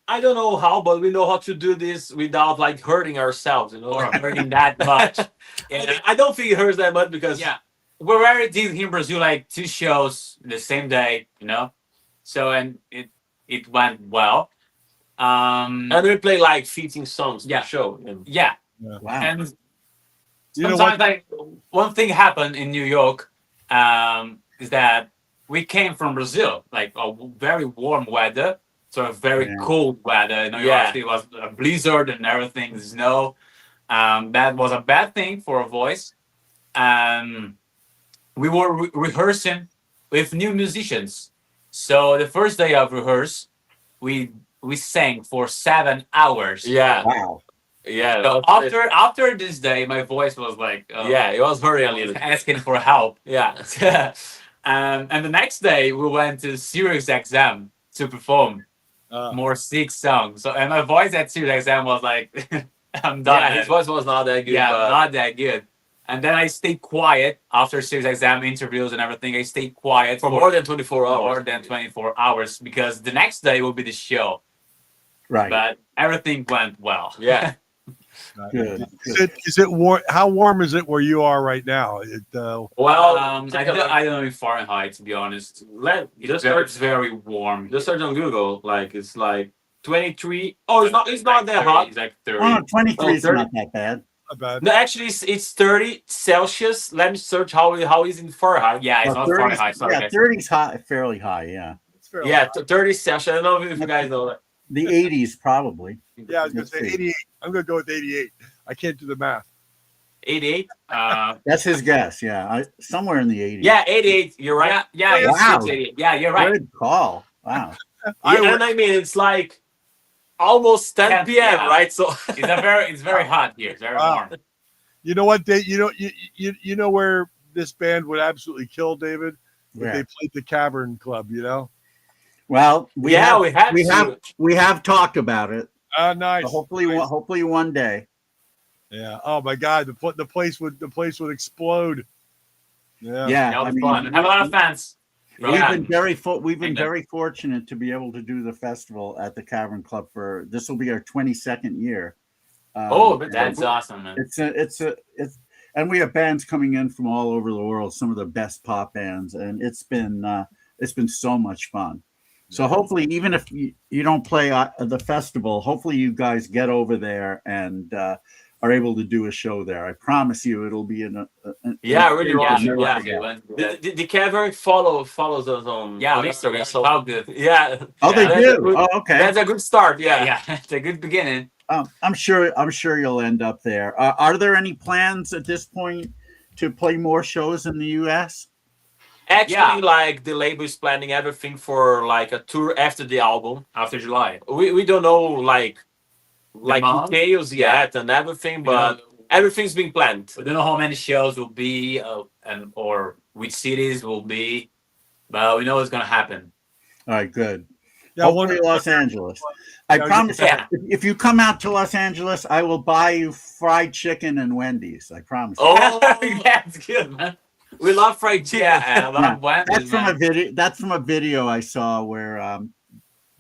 Speaker 3: I don't know how, but we know how to do this without like hurting ourselves,
Speaker 4: Or hurting that much.
Speaker 3: I don't think it hurts that much because
Speaker 4: we already did here in Brazil like 2 shows the same day, you know. So and it went well.
Speaker 3: And we play like 15 songs
Speaker 4: Yeah.
Speaker 3: per show. And
Speaker 4: Yeah,
Speaker 1: Wow.
Speaker 4: and
Speaker 2: You know
Speaker 4: sometimes
Speaker 2: what?
Speaker 4: like one thing happened in New York is that we came from Brazil, like a very warm weather, so a very
Speaker 1: Yeah.
Speaker 4: cold weather. New
Speaker 3: Yeah.
Speaker 4: York City was a blizzard and everything, snow. That was a bad thing for a voice. We were rehearsing with new musicians. So the first day of rehearse, we sang for 7 hours.
Speaker 3: yeah,
Speaker 1: Wow.
Speaker 3: yeah.
Speaker 4: So
Speaker 3: that was-
Speaker 4: after this day, my voice was like,
Speaker 3: yeah, it was very
Speaker 4: I was
Speaker 3: little.
Speaker 4: asking for help.
Speaker 3: Yeah.
Speaker 4: And the next day, we went to Sirius Exam to perform more 6 songs. So and my voice at Sirius Exam was like, I'm done.
Speaker 3: Yeah, his voice was not that good.
Speaker 4: Yeah,
Speaker 3: but
Speaker 4: not that good. And then I stayed quiet after Sirius Exam interviews and everything. I stayed quiet
Speaker 3: for more than 24 hours.
Speaker 4: more than 24 hours because the next day will be the show.
Speaker 1: Right.
Speaker 4: But everything went well.
Speaker 3: Yeah.
Speaker 1: Good.
Speaker 2: Is it warm? How warm is it where you are right now?
Speaker 3: Well,
Speaker 4: I don't know in Fahrenheit, to be honest. It's very warm.
Speaker 3: Just search on Google. Like it's like 23. Oh, it's not that hot.
Speaker 4: It's like 30.
Speaker 1: Oh, 23 is
Speaker 3: 30.
Speaker 1: not that bad.
Speaker 2: Not bad.
Speaker 3: No, actually, it's 30 Celsius. Let me search how is in Fahrenheit.
Speaker 4: Yeah, it's not
Speaker 1: 30's
Speaker 4: Fahrenheit. Sorry,
Speaker 1: yeah,
Speaker 4: guys.
Speaker 1: 30's high, fairly high. Yeah.
Speaker 2: It's fairly
Speaker 3: Yeah,
Speaker 2: hot.
Speaker 3: 30 Celsius. I don't know if you guys know that.
Speaker 1: The 80s probably.
Speaker 2: Yeah, I was gonna say
Speaker 1: Let's see.
Speaker 2: 88. I'm gonna go with 88. I can't do the math.
Speaker 4: 88.
Speaker 1: That's his guess. Yeah, somewhere in the 80s.
Speaker 3: Yeah, 88. You're right.
Speaker 4: Yeah, yeah,
Speaker 1: Wow.
Speaker 4: it's 88. Yeah, you're right.
Speaker 1: Good call. Wow.
Speaker 3: Yeah, and I mean, it's like almost 10
Speaker 4: 10
Speaker 3: p.m.
Speaker 4: yeah.
Speaker 3: right? So
Speaker 4: It's very hot here. It's very
Speaker 2: Wow.
Speaker 4: warm.
Speaker 2: You know what? You know where this band would absolutely kill David? If
Speaker 1: Yeah.
Speaker 2: they played the Cavern Club. You know?
Speaker 1: Well,
Speaker 3: we have
Speaker 1: we have talked about it.
Speaker 2: Nice.
Speaker 1: So hopefully,
Speaker 2: Nice.
Speaker 1: hopefully one day.
Speaker 2: Yeah. Oh my God, the place would explode. Yeah.
Speaker 1: Yeah,
Speaker 4: That was
Speaker 1: I mean,
Speaker 4: fun. Have a lot of fans.
Speaker 1: We've
Speaker 3: Yeah.
Speaker 1: been very we've been
Speaker 4: England.
Speaker 1: very fortunate to be able to do the festival at the Cavern Club for this will be our 22nd year.
Speaker 3: But
Speaker 4: That's awesome, man.
Speaker 1: it's and we have bands coming in from all over the world, some of the best pop bands, and it's been so much fun. So hopefully, even if you don't play the festival, hopefully you guys get over there and are able to do a show there. I promise you, it'll be in a
Speaker 3: Yeah, really
Speaker 4: Yeah,
Speaker 3: awesome.
Speaker 4: we
Speaker 3: Yeah.
Speaker 4: went to that.
Speaker 3: The Cavern follows us on
Speaker 4: Yeah,
Speaker 3: on
Speaker 4: we
Speaker 3: Instagram. So
Speaker 4: how good.
Speaker 3: yeah,
Speaker 1: Oh, they
Speaker 3: that's a
Speaker 1: do.
Speaker 3: good-
Speaker 1: Oh, okay.
Speaker 3: That's a good start. Yeah.
Speaker 4: Yeah, it's a good beginning.
Speaker 1: I'm sure you'll end up there. Are there any plans at this point to play more shows in the U.S.?
Speaker 3: Actually,
Speaker 4: Yeah.
Speaker 3: like the label is planning everything for like a tour after the album.
Speaker 4: After July.
Speaker 3: We don't know like
Speaker 4: month?
Speaker 3: details yet and everything, but everything's being planned.
Speaker 4: We don't know how many shows will be or which cities will be, but we know it's gonna happen.
Speaker 1: All right, good.
Speaker 2: Yeah.
Speaker 1: Hopefully Los Angeles. I
Speaker 2: Yeah,
Speaker 1: promise
Speaker 4: yeah.
Speaker 1: if you come out to Los Angeles, I will buy you fried chicken and Wendy's. I promise. you.
Speaker 3: Oh,
Speaker 4: yeah, it's good, man.
Speaker 3: we love fried chicken.
Speaker 4: Yeah, a lot of
Speaker 1: That's
Speaker 4: Wendy's,
Speaker 1: from a
Speaker 4: man.
Speaker 1: video. That's from a video I saw where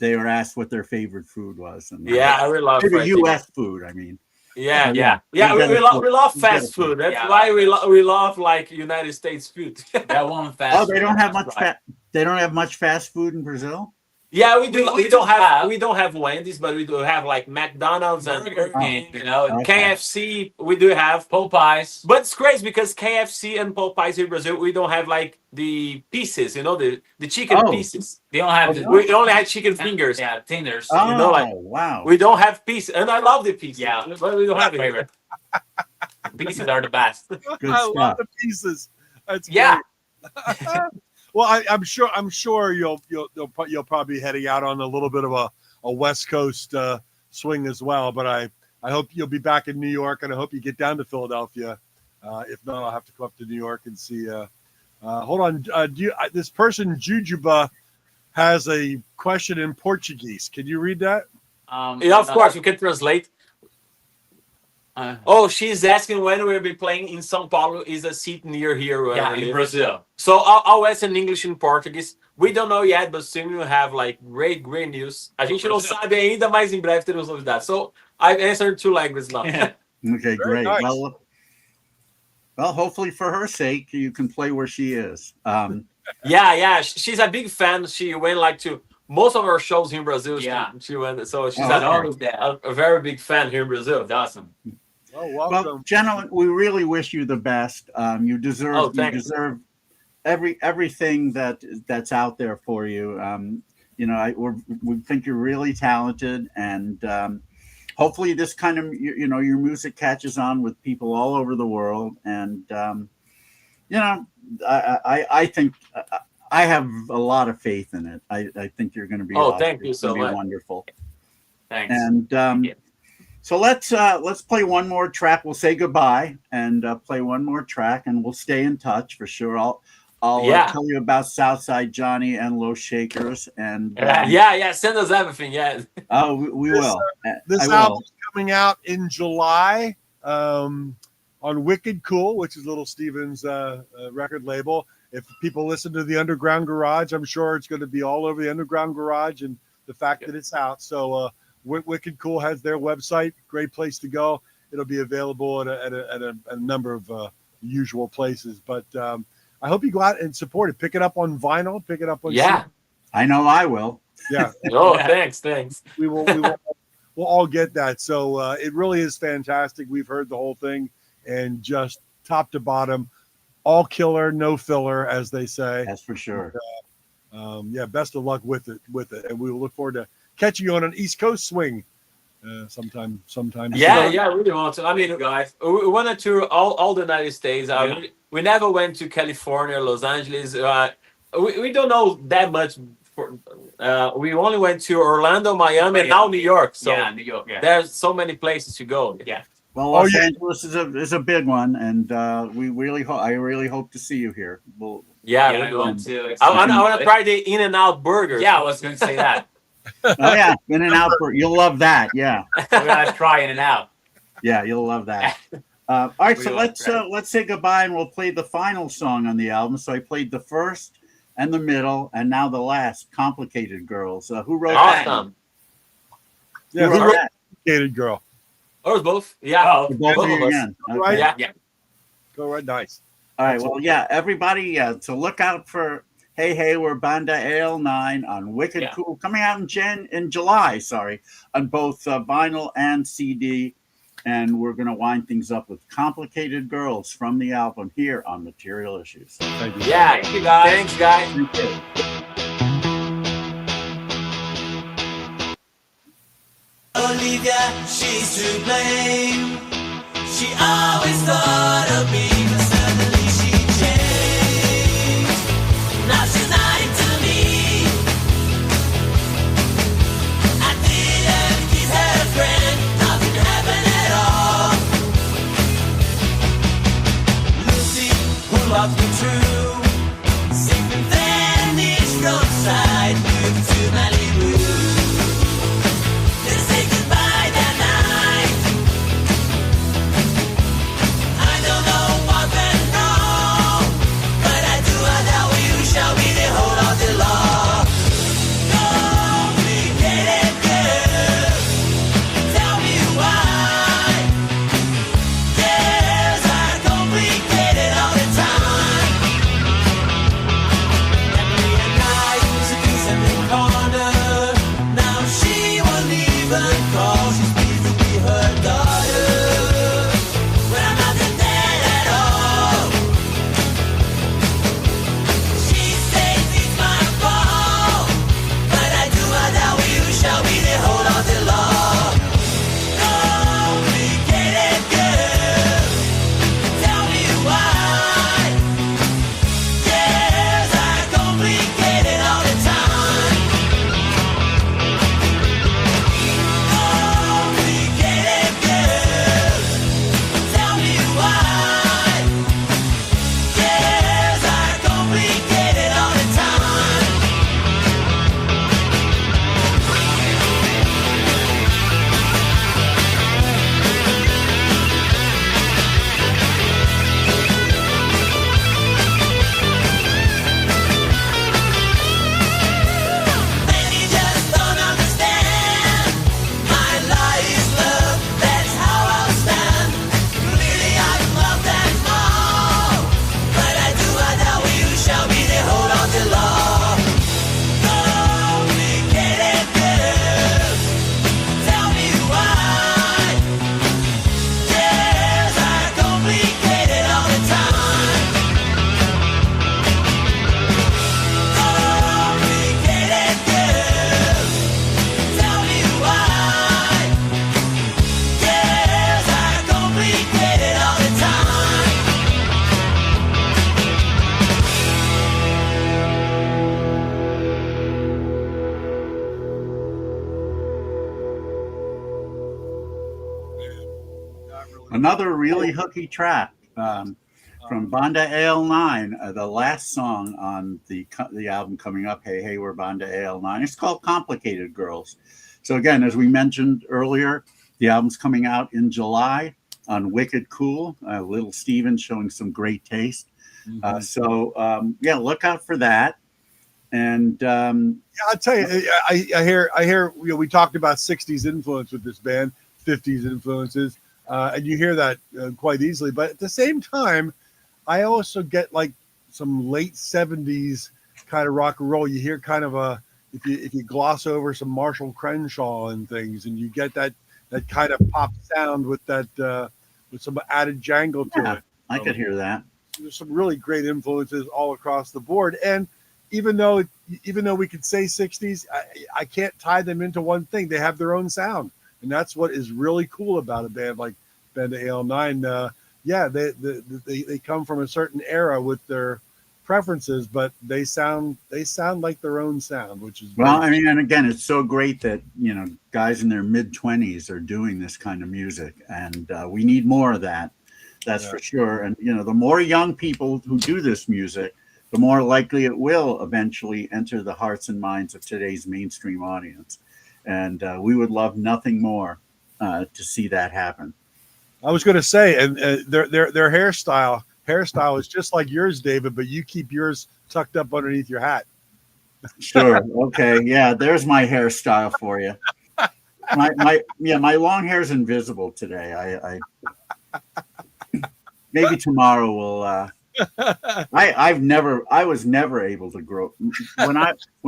Speaker 1: they were asked what their favorite food was. And
Speaker 3: Yeah, I really love fried
Speaker 1: favorite
Speaker 3: chicken.
Speaker 1: U.S. food. I mean,
Speaker 3: Yeah,
Speaker 4: Yeah.
Speaker 3: yeah.
Speaker 1: You
Speaker 3: We
Speaker 1: gotta
Speaker 3: love
Speaker 1: you gotta
Speaker 3: fast food. That's
Speaker 4: Yeah.
Speaker 3: why we love like United States food.
Speaker 4: That one fast.
Speaker 1: oh, they don't
Speaker 4: food,
Speaker 1: have
Speaker 4: that's
Speaker 1: much
Speaker 4: right.
Speaker 1: they don't have much fast food in Brazil.
Speaker 3: Yeah, we do.
Speaker 4: We
Speaker 3: We don't
Speaker 4: have-
Speaker 3: have we don't have Wendy's, but we do have like McDonald's and
Speaker 4: Burger King,
Speaker 3: King,
Speaker 4: you know,
Speaker 1: Okay.
Speaker 3: KFC. We do have,
Speaker 4: Popeyes.
Speaker 3: but it's crazy because KFC and Popeyes in Brazil, we don't have like the pieces. You know, the chicken
Speaker 1: Oh.
Speaker 3: pieces.
Speaker 4: They don't have
Speaker 1: Oh,
Speaker 4: the
Speaker 3: We only have chicken fingers.
Speaker 4: Yeah, tenders.
Speaker 1: Oh,
Speaker 3: know, like,
Speaker 1: wow.
Speaker 3: We don't have pieces, and I love the pieces.
Speaker 4: Yeah.
Speaker 3: but we don't
Speaker 4: My
Speaker 3: have it.
Speaker 4: favorite. Pieces are the best.
Speaker 1: Good
Speaker 2: I
Speaker 1: stuff.
Speaker 2: love the pieces. That's
Speaker 4: Yeah.
Speaker 2: great. Well, I'm sure you'll probably be heading out on a little bit of a West Coast swing as well. But I hope you'll be back in New York, and I hope you get down to Philadelphia. If not, I'll have to come up to New York and see. Hold on, this person Jujuba has a question in Portuguese. Can you read that?
Speaker 3: Yeah, of course, you can translate. Oh, she's asking when we'll be playing in São Paulo. Is a seat near here? Where
Speaker 4: Yeah,
Speaker 3: we
Speaker 4: in
Speaker 3: live.
Speaker 4: Brazil.
Speaker 3: So I'll ask in English and Portuguese. We don't know yet, but soon we'll have like great news. A gente não
Speaker 4: Brazil.
Speaker 3: sabe ainda, mas em breve teremos novidades. So I've answered 2 languages now.
Speaker 1: Okay, great.
Speaker 2: nice.
Speaker 1: Well, Well, hopefully for her sake, you can play where she is.
Speaker 3: Yeah. She's a big fan. She went like to most of our shows here in Brazil.
Speaker 4: Yeah.
Speaker 3: She went. So she's
Speaker 1: Oh, okay.
Speaker 4: Always there.
Speaker 3: a very big fan here in Brazil.
Speaker 4: It's awesome.
Speaker 2: Oh,
Speaker 1: Well,
Speaker 2: welcome.
Speaker 1: gentlemen, we really wish you the best. You deserve
Speaker 3: Oh,
Speaker 1: you
Speaker 3: thanks.
Speaker 1: deserve everything that's out there for you. You know, we think you're really talented, and hopefully this kind of you know your music catches on with people all over the world. And you know, I think I have a lot of faith in it. I think you're going to be.
Speaker 3: Oh,
Speaker 1: awesome.
Speaker 3: thank you
Speaker 1: It's
Speaker 3: so
Speaker 1: gonna be
Speaker 3: much.
Speaker 1: wonderful.
Speaker 4: Thanks.
Speaker 1: And
Speaker 4: you.
Speaker 1: so let's play one more track. We'll say goodbye and play one more track, and we'll stay in touch for sure. I'll
Speaker 3: Yeah.
Speaker 1: tell you about Southside Johnny and Los Shakers, and
Speaker 3: Yeah. Send us everything. Yeah.
Speaker 1: oh, we
Speaker 2: This,
Speaker 1: will.
Speaker 2: This
Speaker 1: I will.
Speaker 2: album's coming out in July on Wicked Cool, which is Little Steven's record label. If people listen to the Underground Garage, I'm sure it's going to be all over the Underground Garage and the fact that it's out. So Wicked Cool has their website. Great place to go. It'll be available at a number of usual places. But I hope you go out and support it. Pick it up on vinyl. Pick it up on
Speaker 3: Yeah.
Speaker 1: I know I will.
Speaker 2: yeah.
Speaker 3: Oh,
Speaker 4: Yeah.
Speaker 3: thanks.
Speaker 2: We'll all get that. So it really is fantastic. We've heard the whole thing, and just top to bottom, all killer, no filler, as they say.
Speaker 1: That's for sure.
Speaker 2: Yeah, best of luck with it. And we will look forward to catching you on an East Coast swing sometime.
Speaker 3: Yeah,
Speaker 2: soon.
Speaker 3: I really want to. I mean, guys, we went to tour all the United States. We never went to California, Los Angeles. We don't know that much. We only went to Orlando, Miami, and now New York. So
Speaker 4: yeah, New York. Yeah.
Speaker 3: there's so many places to go.
Speaker 4: Yeah.
Speaker 1: Well,
Speaker 2: Oh,
Speaker 1: Los
Speaker 2: yeah.
Speaker 1: Angeles is a big one, and I really hope to see you here. We'll,
Speaker 3: Yeah,
Speaker 4: Yeah,
Speaker 3: we
Speaker 4: I
Speaker 3: do.
Speaker 4: want to.
Speaker 3: I want to try the In-N-Out burgers.
Speaker 4: Yeah, I was going to say that.
Speaker 1: oh yeah, In and Out. You'll love that. Yeah.
Speaker 4: We're gonna try In and Out.
Speaker 1: Yeah, you'll love that. All right,
Speaker 4: We
Speaker 1: so
Speaker 4: will.
Speaker 1: let's say goodbye, and we'll play the final song on the album. So I played the first and the middle, and now the last, "Complicated Girls." Who wrote that?
Speaker 3: Awesome.
Speaker 2: Yeah,
Speaker 1: Who
Speaker 2: who
Speaker 1: wrote
Speaker 2: wrote
Speaker 1: that?
Speaker 2: Complicated Girl?
Speaker 3: Or both. Yeah.
Speaker 4: Oh,
Speaker 1: Both of
Speaker 3: of
Speaker 1: you
Speaker 3: us.
Speaker 1: again. Okay.
Speaker 2: Right.
Speaker 3: Yeah.
Speaker 2: Go right, nice.
Speaker 1: All right. Well, yeah, everybody. So look out for Hey, we're Banda AL9 on Wicked
Speaker 4: Yeah.
Speaker 1: Cool, coming out in July. Sorry, on both vinyl and CD. And we're going to wind things up with "Complicated Girls" from the album here on Material Issues.
Speaker 2: Thank you.
Speaker 3: Yeah.
Speaker 4: Thank you, guys.
Speaker 3: Thanks, guys.
Speaker 1: Thank you.
Speaker 5: Olivia, she's to blame. She always thought of me, but suddenly she changed. Now she's lying to me. I didn't kiss her friend, nothing happened at all. Lucy, who loved me true, simply vanished from sight, moved to Malibu. Let's say goodbye that night. I don't know why.
Speaker 1: Another really hooky track from Banda AL9, the last song on the album coming up. Hey, hey, we're Banda AL9. It's called Complicated Girls. So again, as we mentioned earlier, the album's coming out in July on Wicked Cool. Little Steven showing some great taste. Yeah, look out for that. And
Speaker 2: I'll tell you, I hear. We talked about '60s influence with this band, '50s influences, and you hear that quite easily. But at the same time, I also get like some late '70s kind of rock and roll. You hear kind of a if you gloss over some Marshall Crenshaw and things, and you get that kind of pop sound with that with some added jangle to it.
Speaker 1: I could hear that.
Speaker 2: There's some really great influences all across the board, and even though we could say '60s, I can't tie them into one thing. They have their own sound, and that's what is really cool about a band like Banda AL9. Yeah, they come from a certain era with their preferences, but they sound like their own sound, which is
Speaker 1: well. I mean, and again, it's so great that guys in their mid-20s are doing this kind of music, and we need more of that. That's for sure. And the more young people who do this music, the more likely it will eventually enter the hearts and minds of today's mainstream audience. And we would love nothing more to see that happen.
Speaker 2: I was going to say, and their hairstyle is just like yours, David, but you keep yours tucked up underneath your hat.
Speaker 1: Sure. Okay. Yeah. There's my hairstyle for you. My long hair is invisible today. I maybe tomorrow we'll. I was never able to grow when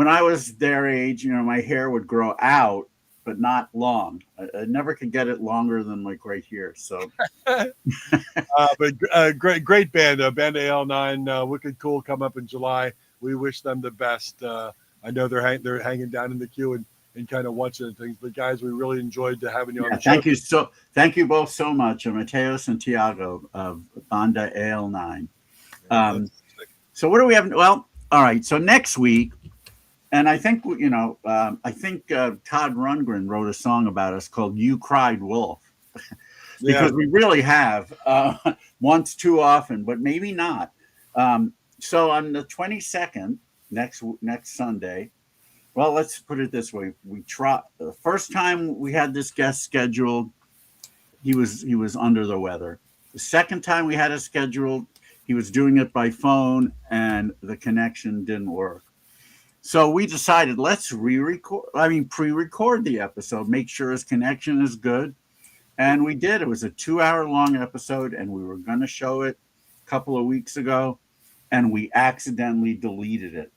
Speaker 1: I was their age. My hair would grow out, but not long. I never could get it longer than like right here. So,
Speaker 2: but great band, Banda AL9, Wicked Cool, come up in July. We wish them the best. I know they're hanging down in the queue and kind of watching things. But guys, we really enjoyed having you on the show.
Speaker 1: Thank you both so much, Matheus and Tiago of Banda AL9. So what do we have? Well, all right. So next week, and I think Todd Rundgren wrote a song about us called "You Cried Wolf," because we really have once too often, but maybe not. So on the 22nd, next Sunday. Well, let's put it this way: the first time we had this guest scheduled, he was under the weather. The second time we had it scheduled, he was doing it by phone, and the connection didn't work. So we decided let's pre-record the episode, make sure his connection is good, and we did. It was a 2-hour-long episode, and we were going to show it a couple of weeks ago, and we accidentally deleted it.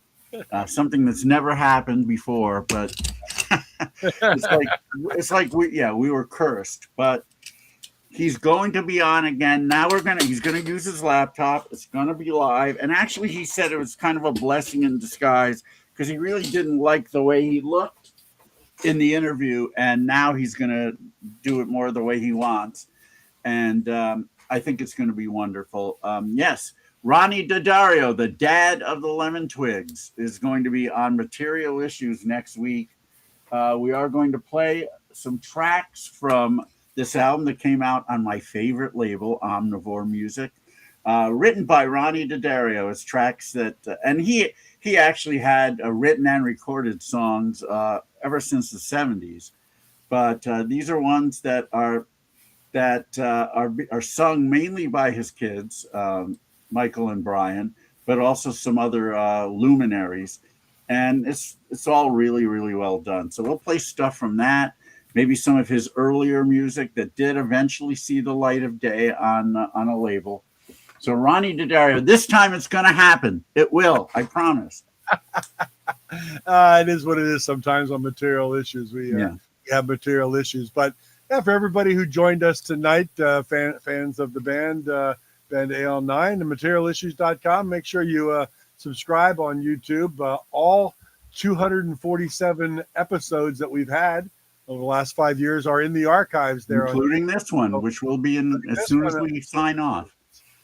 Speaker 1: Something that's never happened before, but it's like we were cursed. But he's going to be on again. Now he's gonna use his laptop. It's gonna be live. And actually, he said it was kind of a blessing in disguise because he really didn't like the way he looked in the interview, and now he's gonna do it more the way he wants. And I think it's gonna be wonderful. Yes. Ronnie Daddario, the dad of the Lemon Twigs, is going to be on Material Issues next week. We are going to play some tracks from this album that came out on my favorite label, Omnivore Music, written by Ronnie Daddario. It's tracks that, and he actually had written and recorded songs ever since the 70s. But these are ones that are sung mainly by his kids, Michael and Brian, but also some other luminaries, and it's all really, really well done. So we'll play stuff from that, maybe some of his earlier music that did eventually see the light of day on a label. So Ronnie Daddario, this time it's going to happen. It will, I promise.
Speaker 2: It is what it is. Sometimes on Material Issues, we have Material Issues, but yeah, for everybody who joined us tonight, fans of the band. Banda AL9 and materialissues.com. Make sure you subscribe on YouTube. All 247 episodes that we've had over the last 5 years are in the archives there,
Speaker 1: including this one, which will be in as soon as we sign off.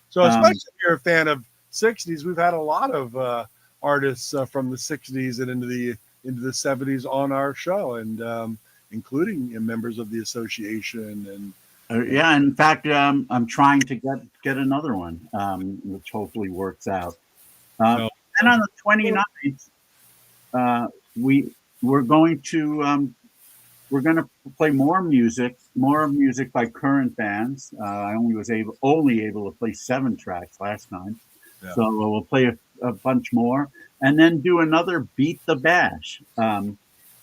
Speaker 2: So especially if you're a fan of 60s, we've had a lot of artists from the 60s and into the 70s on our show, and including members of the association and
Speaker 1: Yeah, in fact, I'm trying to get another one, which hopefully works out.
Speaker 2: No.
Speaker 1: And on the 29th, we we're going to we're going to play more music by current bands. I only able to play 7 tracks last time,
Speaker 2: Yeah.
Speaker 1: so we'll play a bunch more, and then do another Beat the Bash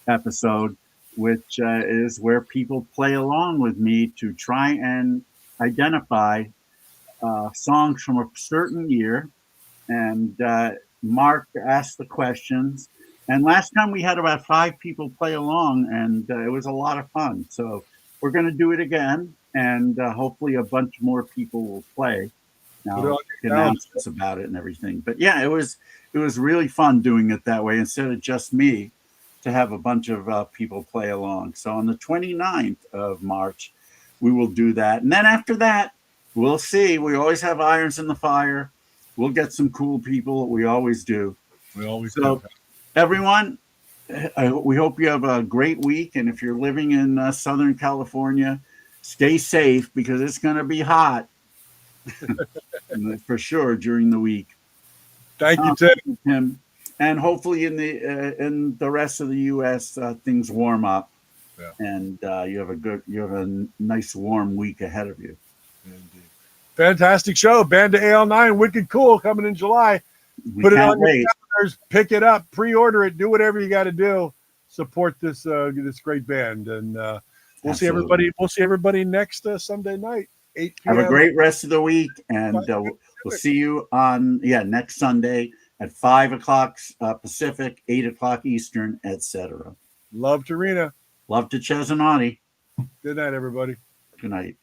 Speaker 1: episode, which is where people play along with me to try and identify songs from a certain year. And Mark asked the questions. And last time we had about 5 people play along, and it was a lot of fun. So we're going to do it again, and hopefully a bunch more people will play.
Speaker 2: Put it
Speaker 1: Now,
Speaker 2: on your
Speaker 1: announcements about it and everything. But yeah, it was really fun doing it that way instead of just me, to have a bunch of people play along. So on the 29th of March, we will do that. And then after that, we'll see. We always have irons in the fire. We'll get some cool people. We always do.
Speaker 2: We always
Speaker 1: So,
Speaker 2: do.
Speaker 1: everyone, we hope you have a great week. And if you're living in Southern California, stay safe because it's going to be hot for sure during the week.
Speaker 2: Thank you, Tim.
Speaker 1: Tim. And hopefully in the rest of the U.S. Things warm up, and you have a nice warm week ahead of you.
Speaker 2: Indeed. Fantastic show, Banda AL9, wicked cool, coming in July.
Speaker 1: We
Speaker 2: Put it
Speaker 1: can't
Speaker 2: on
Speaker 1: wait.
Speaker 2: your calendars, pick it up, pre-order it, do whatever you got to do. Support this this great band, and we'll see everybody. We'll see everybody next Sunday night, 8 p.m.
Speaker 1: Have a great rest of the week, and we'll see you on next Sunday at 5 o'clock Pacific, 8 o'clock Eastern, etc.
Speaker 2: Love to Rena.
Speaker 1: Love to Chesanati.
Speaker 2: Good night, everybody.
Speaker 1: Good night.